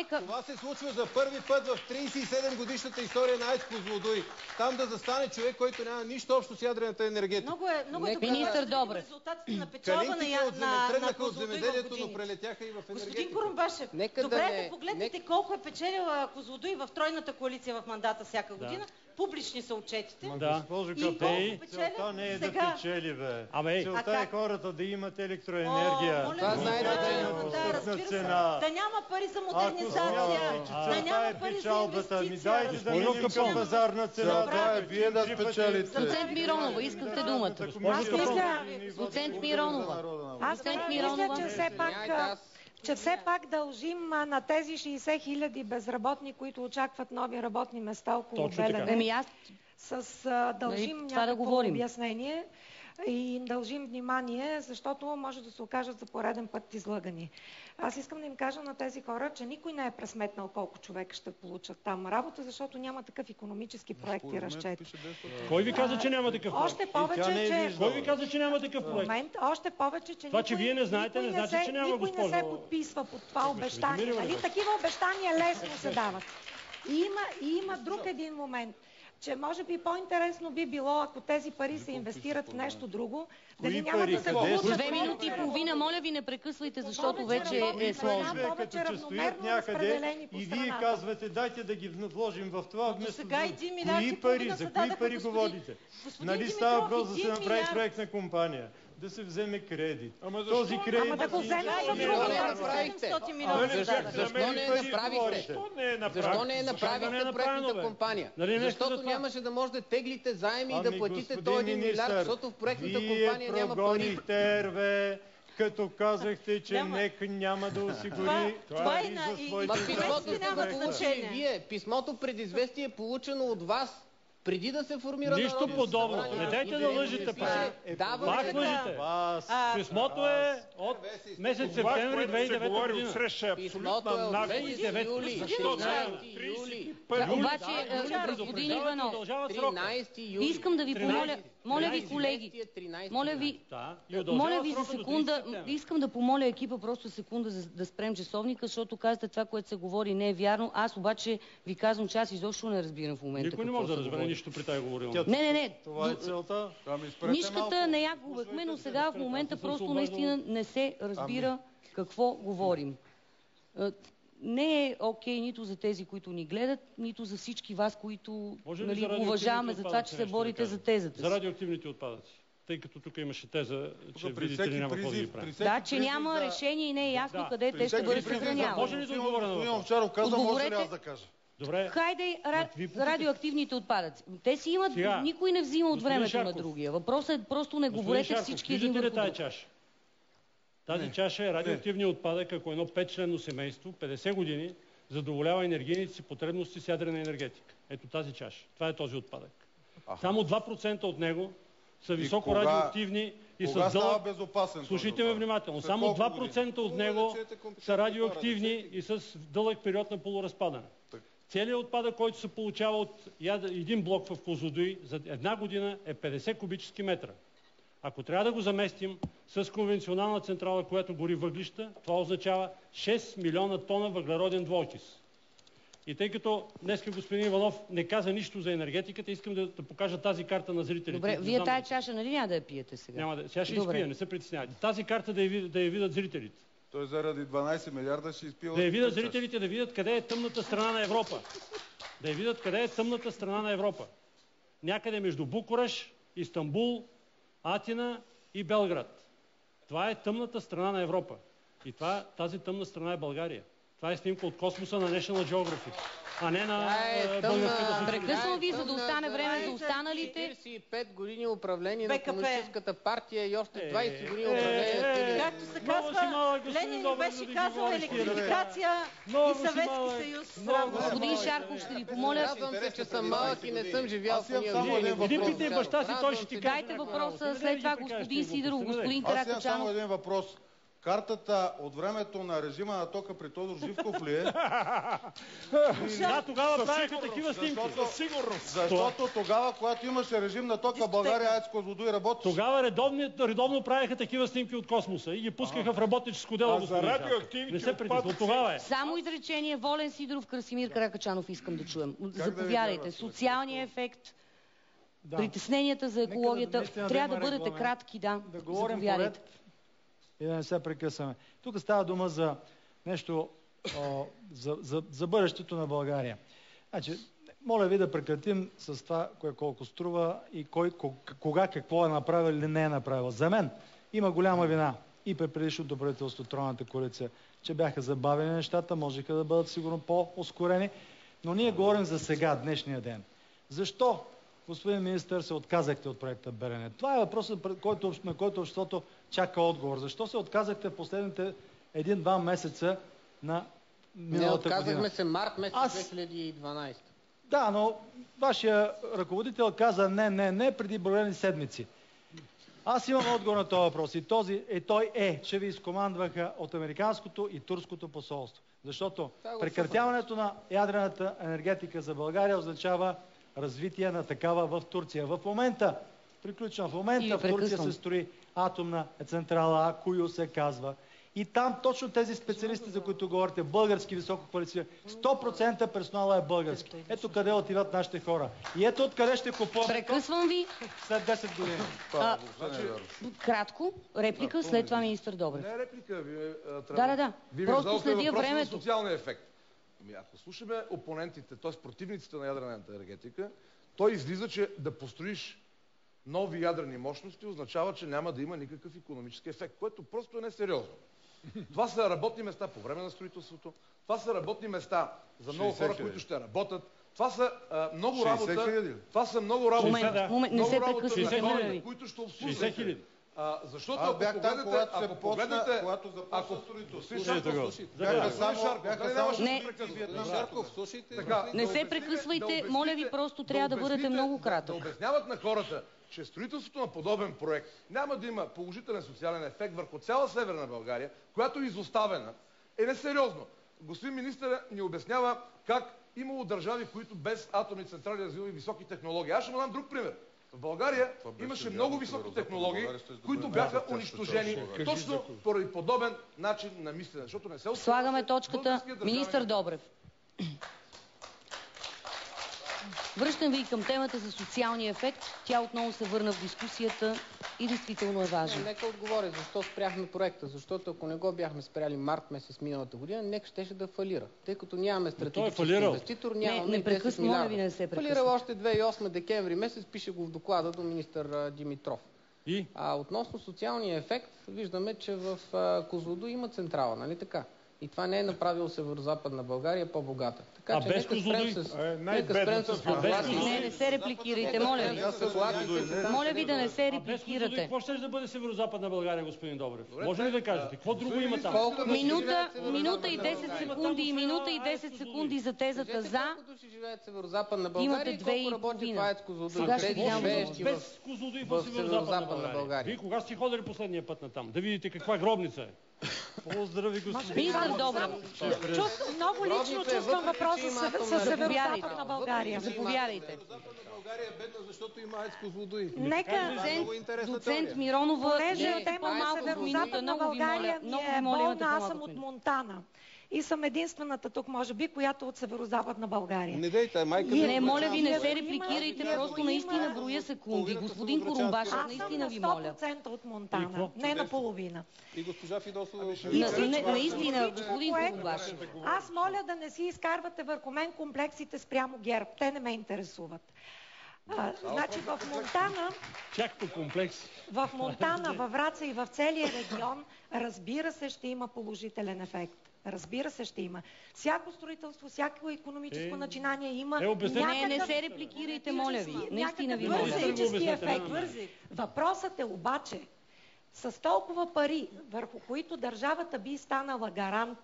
[SPEAKER 7] Това се случва за първи път в 37 годишната история на АЕЦ Козлодуй. Там да застане човек, който няма нищо общо с ядрената енергетика.
[SPEAKER 8] Много е добре.
[SPEAKER 1] Министър Добрев.
[SPEAKER 8] Резултатите на печалба на
[SPEAKER 7] тръгнаха от земеделието, но прелетяха и в енергетика.
[SPEAKER 8] Господин Курумбашев, добре да погледнете колко е печелила Козлодуй в тройната коалиция в мандата всяка година. Публични са отчетите.
[SPEAKER 6] Госпожо Капей, целта не е да печели, бе. Целта е хората да имат електроенергия.
[SPEAKER 8] Това знаете да цена. Да няма пари за модернизация. Да няма пари за инвестиция.
[SPEAKER 6] Дайте да минем към пазарна цена.
[SPEAKER 11] Това е вие да спечелите.
[SPEAKER 1] Доцент Миронова, искахте думата. Доцент Миронова.
[SPEAKER 10] Аз мисля, че все пак дължим на тези 60 000 безработни, които очакват нови работни места около Белене. Дължим някакво обяснение и дължим внимание, защото може да се окажат за пореден път излъгани. Аз искам да им кажа на тези хора, че никой не е пресметнал колко човека ще получат там работа, защото няма такъв икономически проект и разчет.
[SPEAKER 3] Кой ви каза, че няма такъв проект?
[SPEAKER 10] Още повече, че...
[SPEAKER 3] Кой ви каза, че няма такъв проект?
[SPEAKER 10] Още повече, че
[SPEAKER 3] това, че вие не знаете, не значи, че няма, госпожо.
[SPEAKER 10] Никой не се подписва под това обещание. Нали? Такива обещания лесно се дават. И има друг един момент, че може би по-интересно би било, ако тези пари се инвестират в нещо друго, дали няма да се получат...
[SPEAKER 1] 2 минути и половина, моля ви, не прекъсвайте, защото вече е сложно.
[SPEAKER 6] Като че стоят някъде и вие казвате, дайте да ги вложим в това, вместо кои пари, за кои пари говорите? Нали става въпрос да се направи проектна компания? Да се вземе кредит. Този кредит...
[SPEAKER 10] Ама да го вземе за друго.
[SPEAKER 2] Защо не направихте? Защо не направихте проектната компания? Защото нямаше да може да теглите заеми и да платите този 1 милиард, защото в проектната компания няма пари.
[SPEAKER 6] Вие като казахте, че НЕК няма да осигури пари за своите
[SPEAKER 2] вие. Писмото предизвестие е получено от вас. Преди да се формира
[SPEAKER 3] нищо подобно. Не дайте да лъжите пак. Пак лъжите. Писмото е от месец септември 2009 година.
[SPEAKER 2] Писмото е от
[SPEAKER 1] 13 юли. Обаче, господин Иванов,
[SPEAKER 2] 13 юли.
[SPEAKER 1] Искам да ви помоля, моля ви, колеги, моля ви за секунда, искам да помоля екипа просто секунда да спрем часовника, защото казвате това, което се говори, не е вярно. Аз обаче ви казвам, че аз изобщо не разбирам в момента.
[SPEAKER 3] Никой не може да разбере нищо при тази говорилна.
[SPEAKER 1] Не.
[SPEAKER 6] Това е целта.
[SPEAKER 1] Мишката не я губехме, но сега в момента просто наистина не се разбира какво говорим. Не е окей нито за тези, които ни гледат, нито за всички вас, които уважаваме за това, че се борите за тезата си.
[SPEAKER 3] За радиоактивните отпадъци. Тъй като тук имаше теза, че видите ли няма какво да ги правим.
[SPEAKER 1] Да, че няма решение и не е ясно къде те ще бъдат съхранявани.
[SPEAKER 3] Може ли да отговоря на въпроса?
[SPEAKER 11] Овчаров каза, може ли аз да кажа?
[SPEAKER 3] Добре.
[SPEAKER 1] Хайде, радиоактивните отпадъци. Те си имат, никой не взима от времето на другия. Въпросът е просто не говорете всички един върху друг.
[SPEAKER 3] Тази чаша е радиоактивния отпадък, ако едно 5-членно семейство, 50 години, задоволява енергийните си потребности с ядрена енергетика. Ето тази чаша. Това е този отпадък. Само 2% от него са високо радиоактивни и са дълъг... Слушайте ме внимателно. Само 2% от него са радиоактивни и с дълъг период на полуразпадане. Целият отпадък, който се получава от един блок в Козлодуй за една година е 50 кубически метра. Ако трябва да го заместим с конвенционална централа, която гори въглища, това означава 6 милиона тона въглероден двуокис. И тъй като днеска господин Иванов не каза нищо за енергетиката, искам да покажа тази карта на зрителите.
[SPEAKER 1] Добре, вие тая чаша нали няма да я пиете сега?
[SPEAKER 3] Няма да. Сега ще изпия, не се притеснявайте. Тази карта да я видят зрителите.
[SPEAKER 11] Той заради 12 милиарда ще изпива...
[SPEAKER 3] Да я видят зрителите, да видят къде е тъмната страна на Европа. Да я видят къде е тъмната страна на Европа. Някъде между Букурещ, Истанбул, Атина и Белград. Това е тъмната страна на Европа. И тази тъмна страна е България. Това е снимка от космоса на National Geographic, а не на българската.
[SPEAKER 1] Прекъсвам ви, за да остане време за останалите.
[SPEAKER 2] 45 години управление на Комунистическата партия и още 20 години управление.
[SPEAKER 8] Както се казва, Ленин беше казал електрификация и Съветски съюз.
[SPEAKER 1] Господин Шарков, ще ви помоля.
[SPEAKER 2] Радвам се, че съм малък и не съм живял в
[SPEAKER 3] уния. Иди питай баща си, той ще ти каже.
[SPEAKER 1] Дайте въпроса, след това господин Сидеров, господин Каракачанов.
[SPEAKER 11] Аз имам само един въпрос. Картата от времето на режима на тока при Тодор Живков ли е?
[SPEAKER 3] Да, тогава правиха такива снимки.
[SPEAKER 11] Със сигурност. Защото тогава, когато имаше режим на тока, България АЕЦ Козлодуй работеше.
[SPEAKER 3] Тогава редовно правиха такива снимки от космоса и ги пускаха в работническо дело.
[SPEAKER 5] За радиоактивните отпадъци.
[SPEAKER 1] Само изречение, Волен Сидеров, Красимир Каракачанов искам да чуем. Заповядайте. Социалния ефект, притесненията за екологията. Трябва да бъдете кратки, да. Заповядайте.
[SPEAKER 4] И да не се прекъсваме. Тук става дума за нещо, за бъдещето на България. Значи, моля ви да прекратим с това, кое колко струва и кой, кога, какво е направил или не е направил. За мен има голяма вина и при предишното правителство, Тройната коалиция, че бяха забавени нещата, можеха да бъдат сигурно по-ускорени, но ние говорим за сега, днешния ден. Защо, господин министър, се отказахте от проекта Белене? Това е въпросът, на който обществото чака отговор. Защо се отказахте в последните 1-2 месеца на миналата година?
[SPEAKER 2] Не, отказахме се март месец 2012.
[SPEAKER 4] Да, но вашия ръководител каза не преди броени седмици. Аз имам отговор на този въпрос и той е, че ви изкомандваха от американското и турското посолство. Защото прекратяването на ядрената енергетика за България означава развитие на такава в Турция. В момента в Турция се строи атомна централа, Кую се казва. И там точно тези специалисти, за които говорите, български висококвалифицирани, 100% персонала е български. Ето къде отиват нашите хора. И ето откъде ще купуваме.
[SPEAKER 1] Прекъсвам ви.
[SPEAKER 4] След 10 години.
[SPEAKER 1] Кратко, реплика, след това министър Добрев.
[SPEAKER 9] Не е реплика,
[SPEAKER 1] Да. Просто следя времето.
[SPEAKER 9] Социалния ефект. Ако слушаме опонентите, т.е. противниците на ядрената енергетика, той излиза, че да построиш нови ядрени мощности означава, че няма да има никакъв икономически ефект, което просто е несериозно. Това са работни места по време на строителството, това са работни места за много хора, които ще работят, това са много работа. Това са много работа.
[SPEAKER 1] Не се прекъсвайте, моля ви.
[SPEAKER 9] Които ще обслужвате. Защото
[SPEAKER 11] ако погледнете, когато започна строителството,
[SPEAKER 1] не се прекъсвайте, моля ви, просто трябва да бъдете много кратък.
[SPEAKER 9] Да обясняват на хората, че строителството на подобен проект няма да има положителен социален ефект върху цяла Северна България, която е изоставена, е несериозно. Господин министър ни обяснява как имало държави, които без атомни централи развивали високи технологии. Аз ще му дам друг пример. В България имаше много високи технологии, които бяха унищожени точно поради подобен начин на мислене. Защото не се
[SPEAKER 1] слагаме точката. Министър Добрев. Връщам ви към темата за социалния ефект. Тя отново се върна в дискусията и действително е важна.
[SPEAKER 2] Нека отговоря защо спряхме проекта. Защото ако не го бяхме спряли март месец миналата година, нека щеше да фалира. Тъй като нямаме стратегически инвеститор, нямаме 10 милиарда. Фалирал още 2008 декември месец, пише го в доклада до министър Димитров. Относно социалния ефект, виждаме, че в Козлодуй има централа, нали така? И това не е направило Северозападна България по-богата. Така че нека спрем с
[SPEAKER 1] Козлодуй. Не се репликирайте, моля ви. Моля ви да не се репликирате.
[SPEAKER 3] Какво ще да бъде Северозападна България, господин Добрев? Може ли да кажете? Какво друго има там?
[SPEAKER 1] Минута и 10 секунди и минута и 10 секунди за тезата за.
[SPEAKER 2] Колко души живеят в Северозападна България и колко работи в АЕЦ Козлодуй?
[SPEAKER 3] Без Козлодуй в Северозападна България. Вие кога сте ходили последния път на там? Да видите каква гробница е.
[SPEAKER 4] Поздрави, господин.
[SPEAKER 1] Министър Добрев.
[SPEAKER 10] Много лично чувствам въпроса с Северозападна България.
[SPEAKER 1] Заповядайте.
[SPEAKER 7] Северозападна България е бедна, защото има АЕЦ Козлодуй.
[SPEAKER 1] Нека доцент Миронова,
[SPEAKER 10] понеже по-малко в Северозападна България ми е болна, аз съм от Монтана. И съм единствената тук, може би, която от Северозападна България.
[SPEAKER 7] Не дейте, майка.
[SPEAKER 1] Не, моля ви, не се репликирайте, просто наистина броя секунди. Господин Курумбашев, наистина ви моля.
[SPEAKER 10] Аз съм на 100% от Монтана, не наполовина.
[SPEAKER 7] И госпожа Фидосова...
[SPEAKER 1] Наистина, господин Курумбашев.
[SPEAKER 10] Аз моля да не си изкарвате върху мен комплексите спрямо ГЕРБ. Те не ме интересуват. Значи в Монтана...
[SPEAKER 3] Чакто комплекс.
[SPEAKER 10] В Монтана, във Враца и в целия регион, разбира се, ще има положителен ефект. Разбира се, ще има. Всяко строителство, всяко икономическо начинание има
[SPEAKER 1] Не се репликирайте, моля ви. Наистина ви
[SPEAKER 10] моля. Въпросът е обаче, с толкова пари, върху които държавата би станала гарант,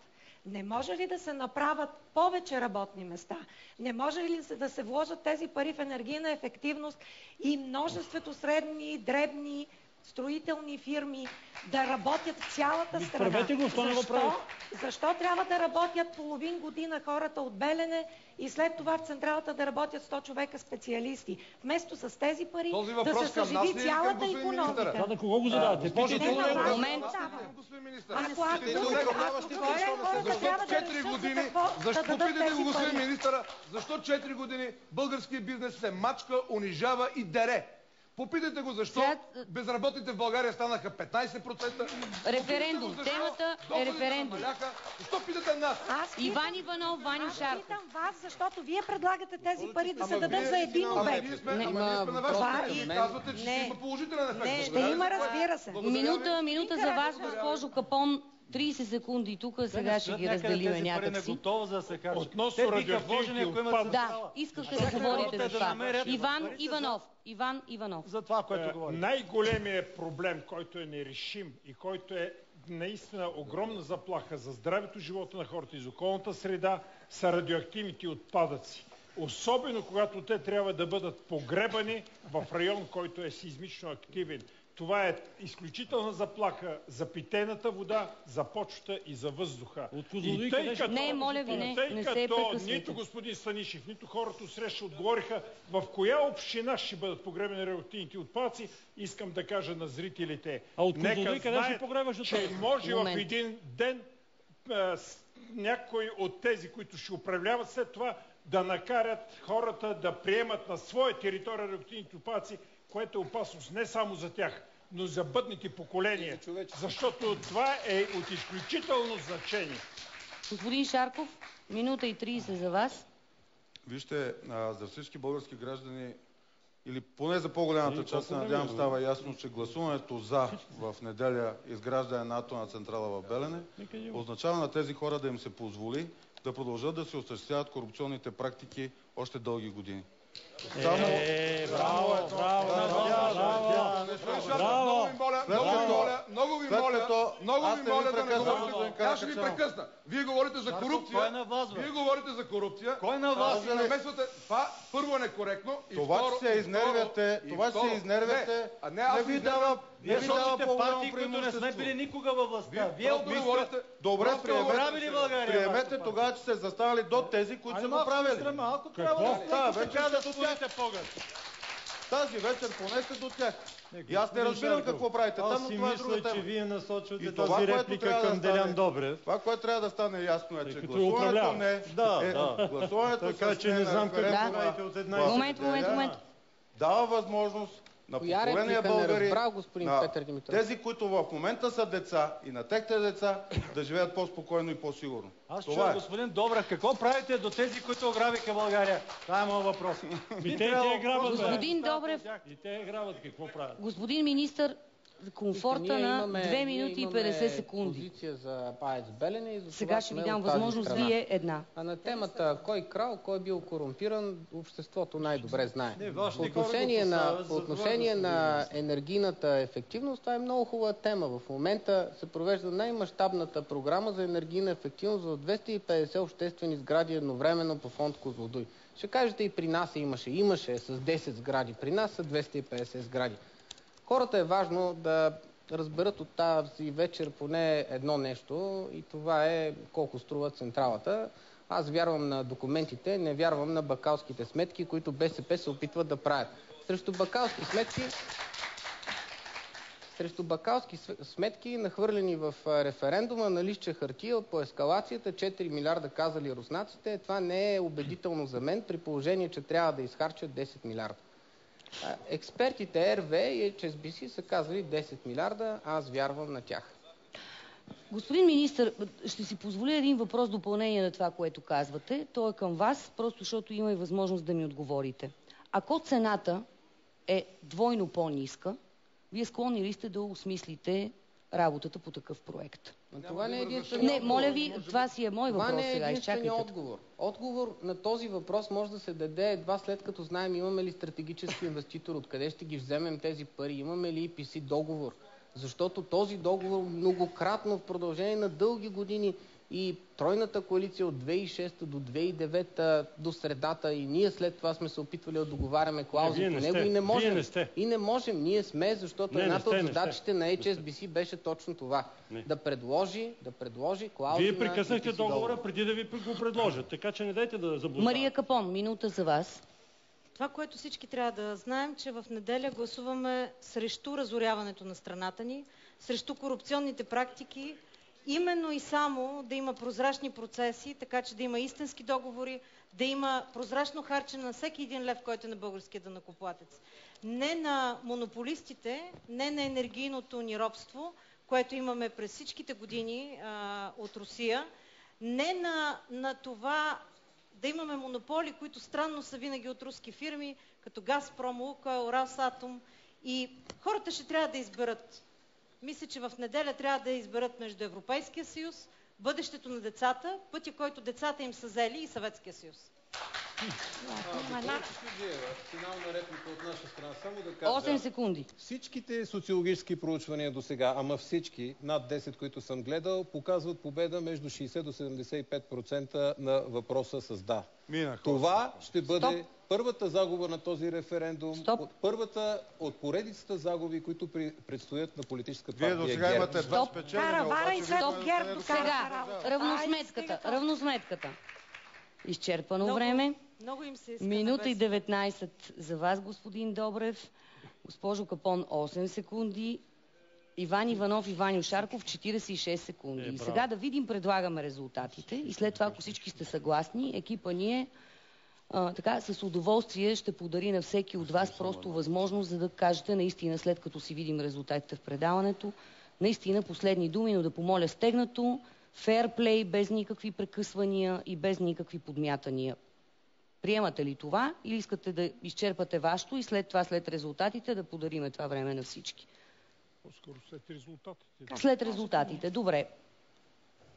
[SPEAKER 10] не може ли да се направят повече работни места? Не може ли да се вложат тези пари в енергийна ефективност и множеството средни, дребни, строителни фирми да работят в цялата страна? Защо трябва да работят половин година хората от Белене и след това в централата да работят 100 човека специалисти? Вместо с тези пари да се съживи цялата икономика.
[SPEAKER 3] Това на кого го задавате?
[SPEAKER 9] Господин министъра, защо 4 години българският бизнес се мачка, унижава и дере? Попитайте го защо безработните в България станаха 15%.
[SPEAKER 1] Референдум. Темата е референдум.
[SPEAKER 9] Защо питате нас?
[SPEAKER 1] Иван Иванов, Ваньо Шарков.
[SPEAKER 10] Аз питам вас, защото вие предлагате тези пари да се дадат за един обект.
[SPEAKER 9] Ние сме на вашата страна. Казвате, че ще има положителен ефект.
[SPEAKER 10] Ще има, разбира се.
[SPEAKER 1] Минута за вас, госпожо Капон. 30 секунди тук, сега ще ги разделиме някакси.
[SPEAKER 5] Относно радиоактивните отпадъци.
[SPEAKER 1] Да, искате да говорите за това. Иван Иванов.
[SPEAKER 5] За това, което говорите. Най-големият проблем, който е нерешим и който е наистина огромна заплаха за здравето, живота на хората и за околната среда, са радиоактивните отпадъци. Особено когато те трябва да бъдат погребани в район, който е сеизмично активен. Това е изключителна заплаха за питейната вода, за почвата и за въздуха.
[SPEAKER 1] Не се прекъсвайте.
[SPEAKER 5] Нито господин Станишев, нито хората среща отговориха в коя община ще бъдат погребени радиоактивните отпадъци, искам да кажа на зрителите.
[SPEAKER 3] Нека знаят,
[SPEAKER 5] че може в един ден някой от тези, които ще управляват след това, да накарат хората да приемат на своя територия радиоактивните отпадъци, което е опасност не само за тях, но за бъдните поколения. Защото това е от изключително значение.
[SPEAKER 1] Господин Шарков, минута и 30 за вас.
[SPEAKER 11] Вижте, за всички български граждани, или поне за по-голямата част, се надявам става ясно, че гласуването за в неделя изграждане на атомна централа в Белене означава на тези хора да им се позволи да продължат да се осъществяват корупционните практики още дълги години.
[SPEAKER 9] Браво! Много ви моля да не говорите. Аз ще ви прекъсна. Вие говорите за корупция.
[SPEAKER 4] Кой на вас?
[SPEAKER 9] Това първо е некоректно.
[SPEAKER 11] Това, че се изнервяте, не ви дава
[SPEAKER 4] Вие сочите партии, които не сме били никога във властта. Вие говорите.
[SPEAKER 11] Добре, приемете тогава, че сте застанали до тези, които са го правили. Тази вечер поне сте до тях. И аз не разбирам какво правите там, но това е друга тема.
[SPEAKER 6] Че вие насочвате тази реплика към Делян Добрев.
[SPEAKER 11] Това, което трябва да стане ясно е, че гласуването не е... Гласуването с не на референдума дава възможност на поколения българи, на тези, които в момента са деца и на техните деца, да живеят по-спокойно и по-сигурно.
[SPEAKER 4] Аз чуя, господин Добрев, какво правите до тези, които ограбиха България? Това е моят въпрос.
[SPEAKER 1] Господин Добрев,
[SPEAKER 3] и те грабят, какво правят?
[SPEAKER 1] Господин министър, комфорта на 2 минути и 50 секунди.
[SPEAKER 2] Позиция за АЕЦ Белене и за
[SPEAKER 1] сега ще ви дам възможност, вие една.
[SPEAKER 2] А на темата кой крал, кой бил корумпиран, обществото най-добре знае. По отношение на енергийната ефективност, това е много хубава тема. В момента се провежда най-мащабната програма за енергийна ефективност в 250 обществени сгради едновременно по фонд Козлодуй. Ще кажете, и при нас имаше с 10 сгради, при нас са 250 сгради. Хората е важно да разберат от тази вечер поне едно нещо и това е колко струва централата. Аз вярвам на документите, не вярвам на бакалските сметки, които БСП се опитват да правят. Срещу бакалски сметки, нахвърлени в референдума на листче хартия по ескалацията, 4 милиарда казали руснаците, това не е убедително за мен, при положение, че трябва да изхарчат 10 милиарда. Експертите RV и HSBC са казали 10 милиарда, аз вярвам на тях.
[SPEAKER 1] Господин министър, ще си позволя един въпрос в допълнение на това, което казвате. Той е към вас, просто защото има и възможност да ми отговорите. Ако цената е двойно по-ниска, вие склонни ли сте да осмислите работата по такъв проект.
[SPEAKER 2] Това не е единствено.
[SPEAKER 1] Не, моля ви, това си е мой въпрос.
[SPEAKER 2] Това не е единствено отговор. Отговор на този въпрос може да се даде едва след като знаем имаме ли стратегически инвеститор, откъде ще ги вземем тези пари, имаме ли EPC договор. Защото този договор многократно в продължение на дълги години и тройната коалиция от 2006 до 2009 до средата и ние след това сме се опитвали да договаряме клаузи по него и не можем. И не можем. Ние сме, защото едната от задачите на HSBC беше точно това. Да предложи клаузи.
[SPEAKER 3] Вие прекъснахте договора преди да ви го предложат, така че не дайте да заблуждавате.
[SPEAKER 1] Мария Капон, минута за вас.
[SPEAKER 8] Това, което всички трябва да знаем, че в неделя гласуваме срещу разоряването на страната ни, срещу корупционните практики, именно и само да има прозрачни процеси, така че да има истински договори, да има прозрачно харчене на всеки един лев, който е на българския данъкоплатец. Не на монополистите, не на енергийното ни робство, което имаме през всичките години от Русия, не на това да имаме монополи, които странно са винаги от руски фирми, като Газпром, Лукойл, Росатом. И хората ще трябва да изберат. Мисля, че в неделя трябва да изберат между Европейския съюз, бъдещето на децата, пътя, който децата им са взели, и Съветския съюз.
[SPEAKER 7] Финална реплика от наша страна. Само да кажа,
[SPEAKER 1] 8 секунди.
[SPEAKER 7] Всичките социологически проучвания до сега, ама всички, над 10, които съм гледал, показват победа между 60 до 75% на въпроса с да. Това ще бъде първата загуба на този референдум, първата от поредицата загуби, които предстоят на политическа партия ГЕРБ.
[SPEAKER 11] Вие до сега имате два спечелени, обаче...
[SPEAKER 1] Сега, равносметката. Изчерпано време.
[SPEAKER 8] Много им се иска.
[SPEAKER 1] Минута и 19 за вас, господин Добрев. Госпожо Капон, 8 секунди. Иван Иванов и Ваньо Шарков, 46 секунди. И сега да видим, предлагаме резултатите. И след това, ако всички сте съгласни, екипа ни е така, с удоволствие ще подари на всеки от вас просто възможност, за да кажете наистина, след като си видим резултатите в предаването, наистина последни думи, но да помоля стегнато, фейрплей, без никакви прекъсвания и без никакви подмятания. Приемате ли това или искате да изчерпате вашето и след това, след резултатите, да подариме това време на всички?
[SPEAKER 5] По-скоро след резултатите.
[SPEAKER 1] След резултатите, добре.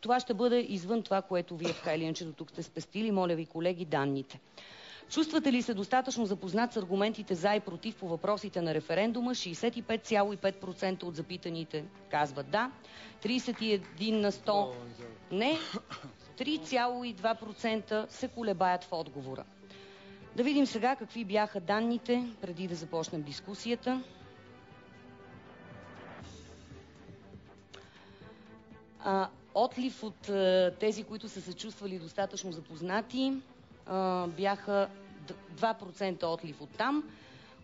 [SPEAKER 1] Това ще бъде извън това, което вие така или иначе до тук сте спестили. Моля ви, колеги, данните. Чувствате ли се достатъчно запознат с аргументите за и против по въпросите на референдума? 65,5% от запитаните казват да, 31 на 100 не, 3,2% се колебаят в отговора. Да видим сега какви бяха данните, преди да започнем дискусията. Отлив от тези, които са се чувствали достатъчно запознати, бяха 2% отлив от там,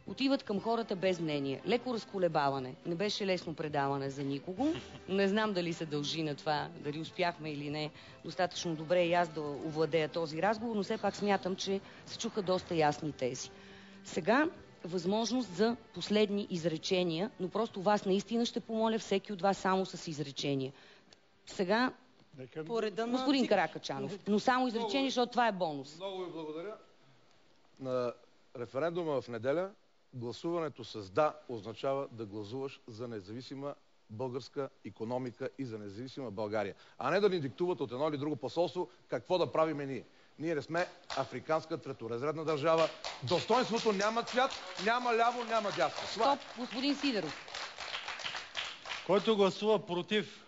[SPEAKER 1] отиват към хората без мнение. Леко разколебаване. Не беше лесно предаване за никого. Не знам дали се дължи на това, дали успяхме или не достатъчно добре и аз да овладея този разговор, но все пак смятам, че се чуха доста ясни тези. Сега възможност за последни изречения, но просто вас наистина ще помоля всеки от вас само с изречения. Сега господин Каракачанов, но само изречение, защото това е бонус.
[SPEAKER 9] Много ви благодаря. На референдума в неделя гласуването с да означава да гласуваш за независима българска икономика и за независима България. А не да ни диктуват от едно или друго посолство какво да правиме ние. Ние не сме африканска треторазредна държава. Достоинството няма цвят, няма ляво, няма дясно.
[SPEAKER 1] Стоп, господин Сидеров.
[SPEAKER 4] Който гласува против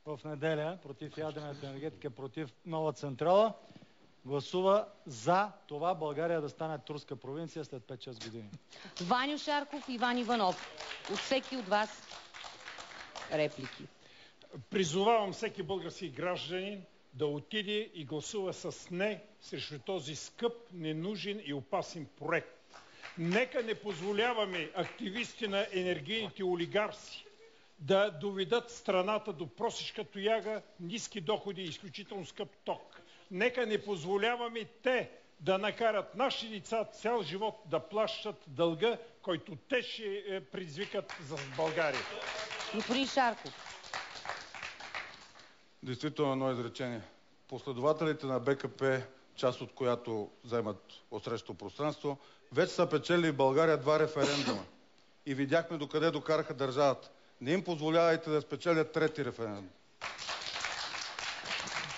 [SPEAKER 4] в неделя, против ядрената енергетика, против нова централа, гласува за това България да стане турска провинция след 5-6 години.
[SPEAKER 1] Ваньо Шарков и Иван Иванов. От всеки от вас реплики.
[SPEAKER 5] Призовавам всеки български гражданин да отиде и гласува с не срещу този скъп, ненужен и опасен проект. Нека не позволяваме активисти на енергийните олигарси да доведат страната до просешка тояга, ниски доходи и изключително скъп ток. Нека не позволяваме те да накарат наши деца цял живот да плащат дълга, който те ще предизвикат за България.
[SPEAKER 1] Господин Шарков.
[SPEAKER 11] Действително едно изречение. Последователите на БКП, част от която вземат отсрещното пространство, вече са печели в България 2 референдума. И видяхме докъде докараха държавата. Не им позволявайте да спечелят трети референдум.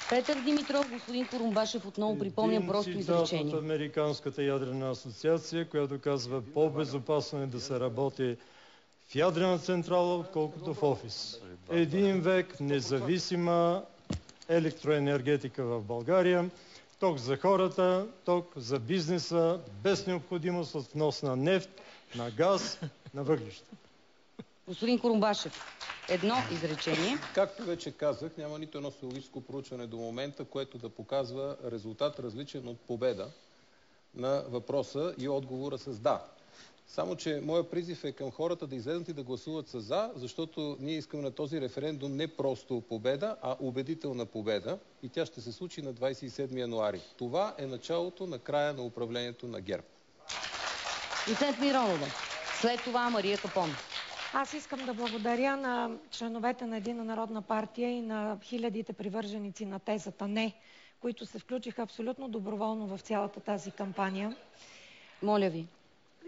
[SPEAKER 1] Петър Димитров, господин Курумбашев, отново припомням просто изречение.
[SPEAKER 6] От Американската ядрена асоциация, която казва: по-безопасно е да се работи в ядрена централа, отколкото в офис. 1 век независима електроенергетика в България, ток за хората, ток за бизнеса, без необходимост от внос на нефт, на газ, на въглища.
[SPEAKER 1] Господин Курумбашев, едно изречение.
[SPEAKER 7] Както вече казах, няма нито едно социологическо проучване до момента, което да показва резултат различен от победа на въпроса и отговора с да. Само че моя призив е към хората да излезнат и да гласуват с за, защото ние искаме на този референдум не просто победа, а убедителна победа и тя ще се случи на 27 януари. Това е началото на края на управлението на ГЕРБ.
[SPEAKER 1] Доцент Миронова. След това Мария Капон.
[SPEAKER 10] Аз искам да благодаря на членовете на Единна народна партия и на хилядите привърженици на тезата не, които се включиха абсолютно доброволно в цялата тази кампания.
[SPEAKER 1] Моля ви.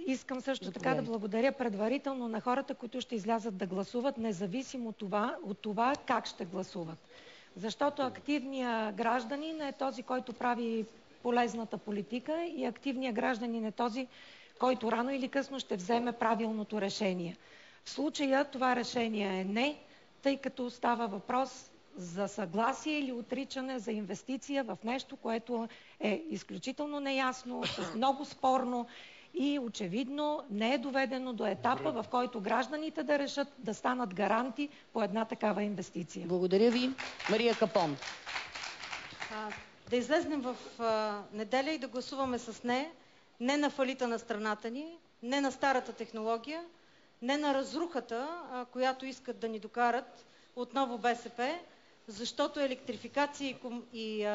[SPEAKER 10] Искам също така да благодаря предварително на хората, които ще излязат да гласуват, независимо от това как ще гласуват. Защото активният гражданин е този, който прави полезната политика и активният гражданин е този, който рано или късно ще вземе правилното решение. В случая това решение е не, тъй като става въпрос за съгласие или отричане за инвестиция в нещо, което е изключително неясно, много спорно и очевидно не е доведено до етапа, в който гражданите да решат да станат гаранти по една такава инвестиция.
[SPEAKER 1] Благодаря ви. Мария Капон.
[SPEAKER 8] Да излезнем в неделя и да гласуваме с не на фалита на страната ни, не на старата технология, не на разрухата, която искат да ни докарат отново БСП, защото електрификация и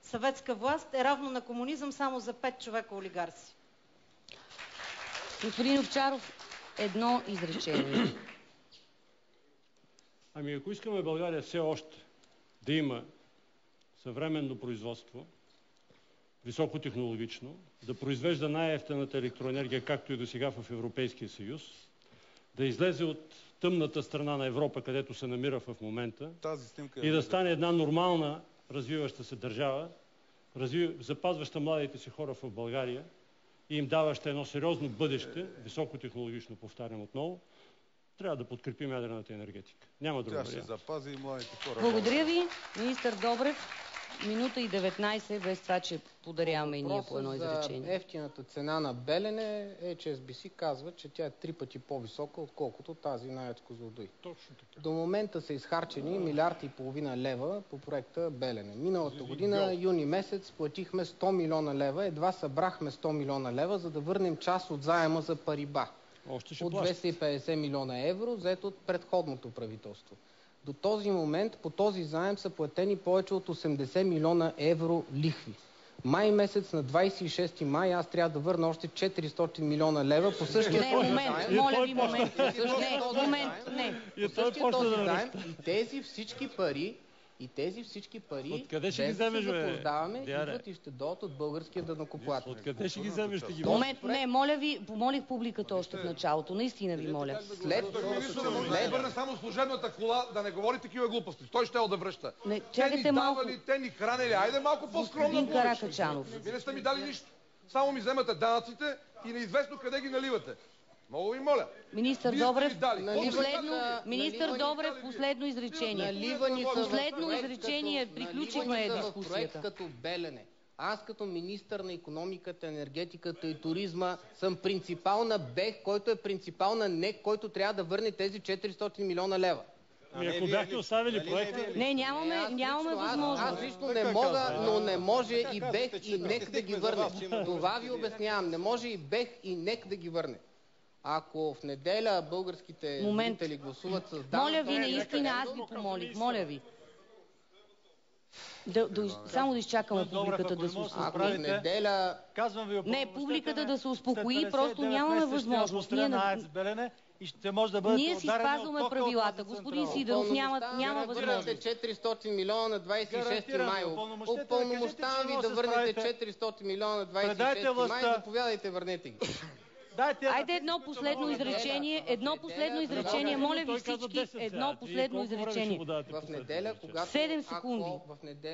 [SPEAKER 8] съветска власт е равно на комунизъм само за 5 човека олигарси.
[SPEAKER 1] Господин Овчаров, едно изречение.
[SPEAKER 3] Ами ако искаме България все още да има съвременно производство, високотехнологично, да произвежда най-евтината електроенергия, както и до сега в Европейския съюз, да излезе от тъмната страна на Европа, където се намира в момента, и да стане една нормална, развиваща се държава, запазваща младите си хора в България и им даваща едно сериозно бъдеще, високотехнологично, повтарям отново, трябва да подкрепим ядрената енергетика. Няма друга вариант.
[SPEAKER 11] Тя ще запази и младите хора.
[SPEAKER 1] Благодаря ви, министър Добрев. Минута и 19, без това, че подаряваме и ние по едно изречение.
[SPEAKER 2] За ефтината цена на Белене, HSBC казва, че тя е 3 пъти по-висока, отколкото тази на АЕЦ Козлодуй.
[SPEAKER 3] Точно така.
[SPEAKER 2] До момента са изхарчени 1,5 милиарда лева по проекта Белене. Миналата година, юни месец, платихме 100 милиона лева, едва събрахме 100 милиона лева, за да върнем част от заема за Париба. От 250 милиона евро, взето от предходното правителство. До този момент по този заем са платени повече от 80 милиона евро лихви. Май месец, на 26 май, аз трябва да върна още 400 милиона лева по същия този заем.
[SPEAKER 1] Моля ви, момент. Не.
[SPEAKER 2] По същия този заем и тези всички пари,
[SPEAKER 3] откъде ще ги вземеш,
[SPEAKER 2] да заблуждаваме, идват и ще дойдат от българския данъкоплатец.
[SPEAKER 3] Откъде ще ги вземеш?
[SPEAKER 1] Момент, не, моля ви, помолих публиката още в началото. Наистина ви моля.
[SPEAKER 9] След върне само служебната кола, да не говори такива глупости. Той ще да връща.
[SPEAKER 1] Те ни
[SPEAKER 9] давали, те ни хранели. Айде малко по-скромно.
[SPEAKER 1] Господин Каракачанов.
[SPEAKER 9] Вие не сте ми дали нищо. Само ми вземате данъците и неизвестно къде ги наливате. Много ви моля.
[SPEAKER 1] Министър Добрев, последно изречение. Последно изречение, приключихме дискусията.
[SPEAKER 2] Като Белене. Аз като министър на икономиката, енергетиката и туризма съм принципал на БЕХ, който е принципал на НЕК, който трябва да върне тези 400 милиона лева.
[SPEAKER 3] Ако бяхте оставили проекта...
[SPEAKER 1] Не, нямаме възможност.
[SPEAKER 2] Аз лично не мога, но не може и БЕХ и НЕК да ги върне. Това ви обяснявам. Не може и БЕХ и НЕК да ги върне. Ако в неделя българските зрители гласуват с да...
[SPEAKER 1] Моля ви, наистина, аз ви помолих. Моля ви. Само да изчакаме публиката да се успокои. Не, публиката да се успокои, просто нямаме възможност. Ние си спазваме правилата. Господин Сидеров няма възможност.
[SPEAKER 2] 400 милиона на 26 май. Упълномощавам ви да върнете 400 милиона на 26 май. Заповядайте, върнете ги.
[SPEAKER 1] Айде едно последно изречение. Моля ви всички, едно последно изречение.
[SPEAKER 2] В неделя, когато
[SPEAKER 1] 7 секунди.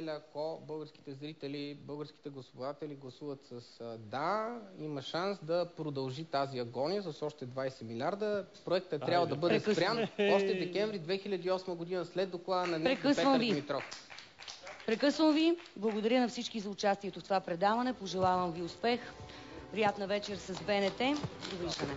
[SPEAKER 2] Ако българските зрители, българските гласоподаватели гласуват с да, има шанс да продължи тази агония с още 20 милиарда. Проектът трябва да бъде спрян още декември 2008 година след доклада на НЕК до Петър Димитров.
[SPEAKER 1] Прекъсвам ви. Благодаря на всички за участието в това предаване. Пожелавам ви успех. Приятна вечер с БНТ. Довиждане.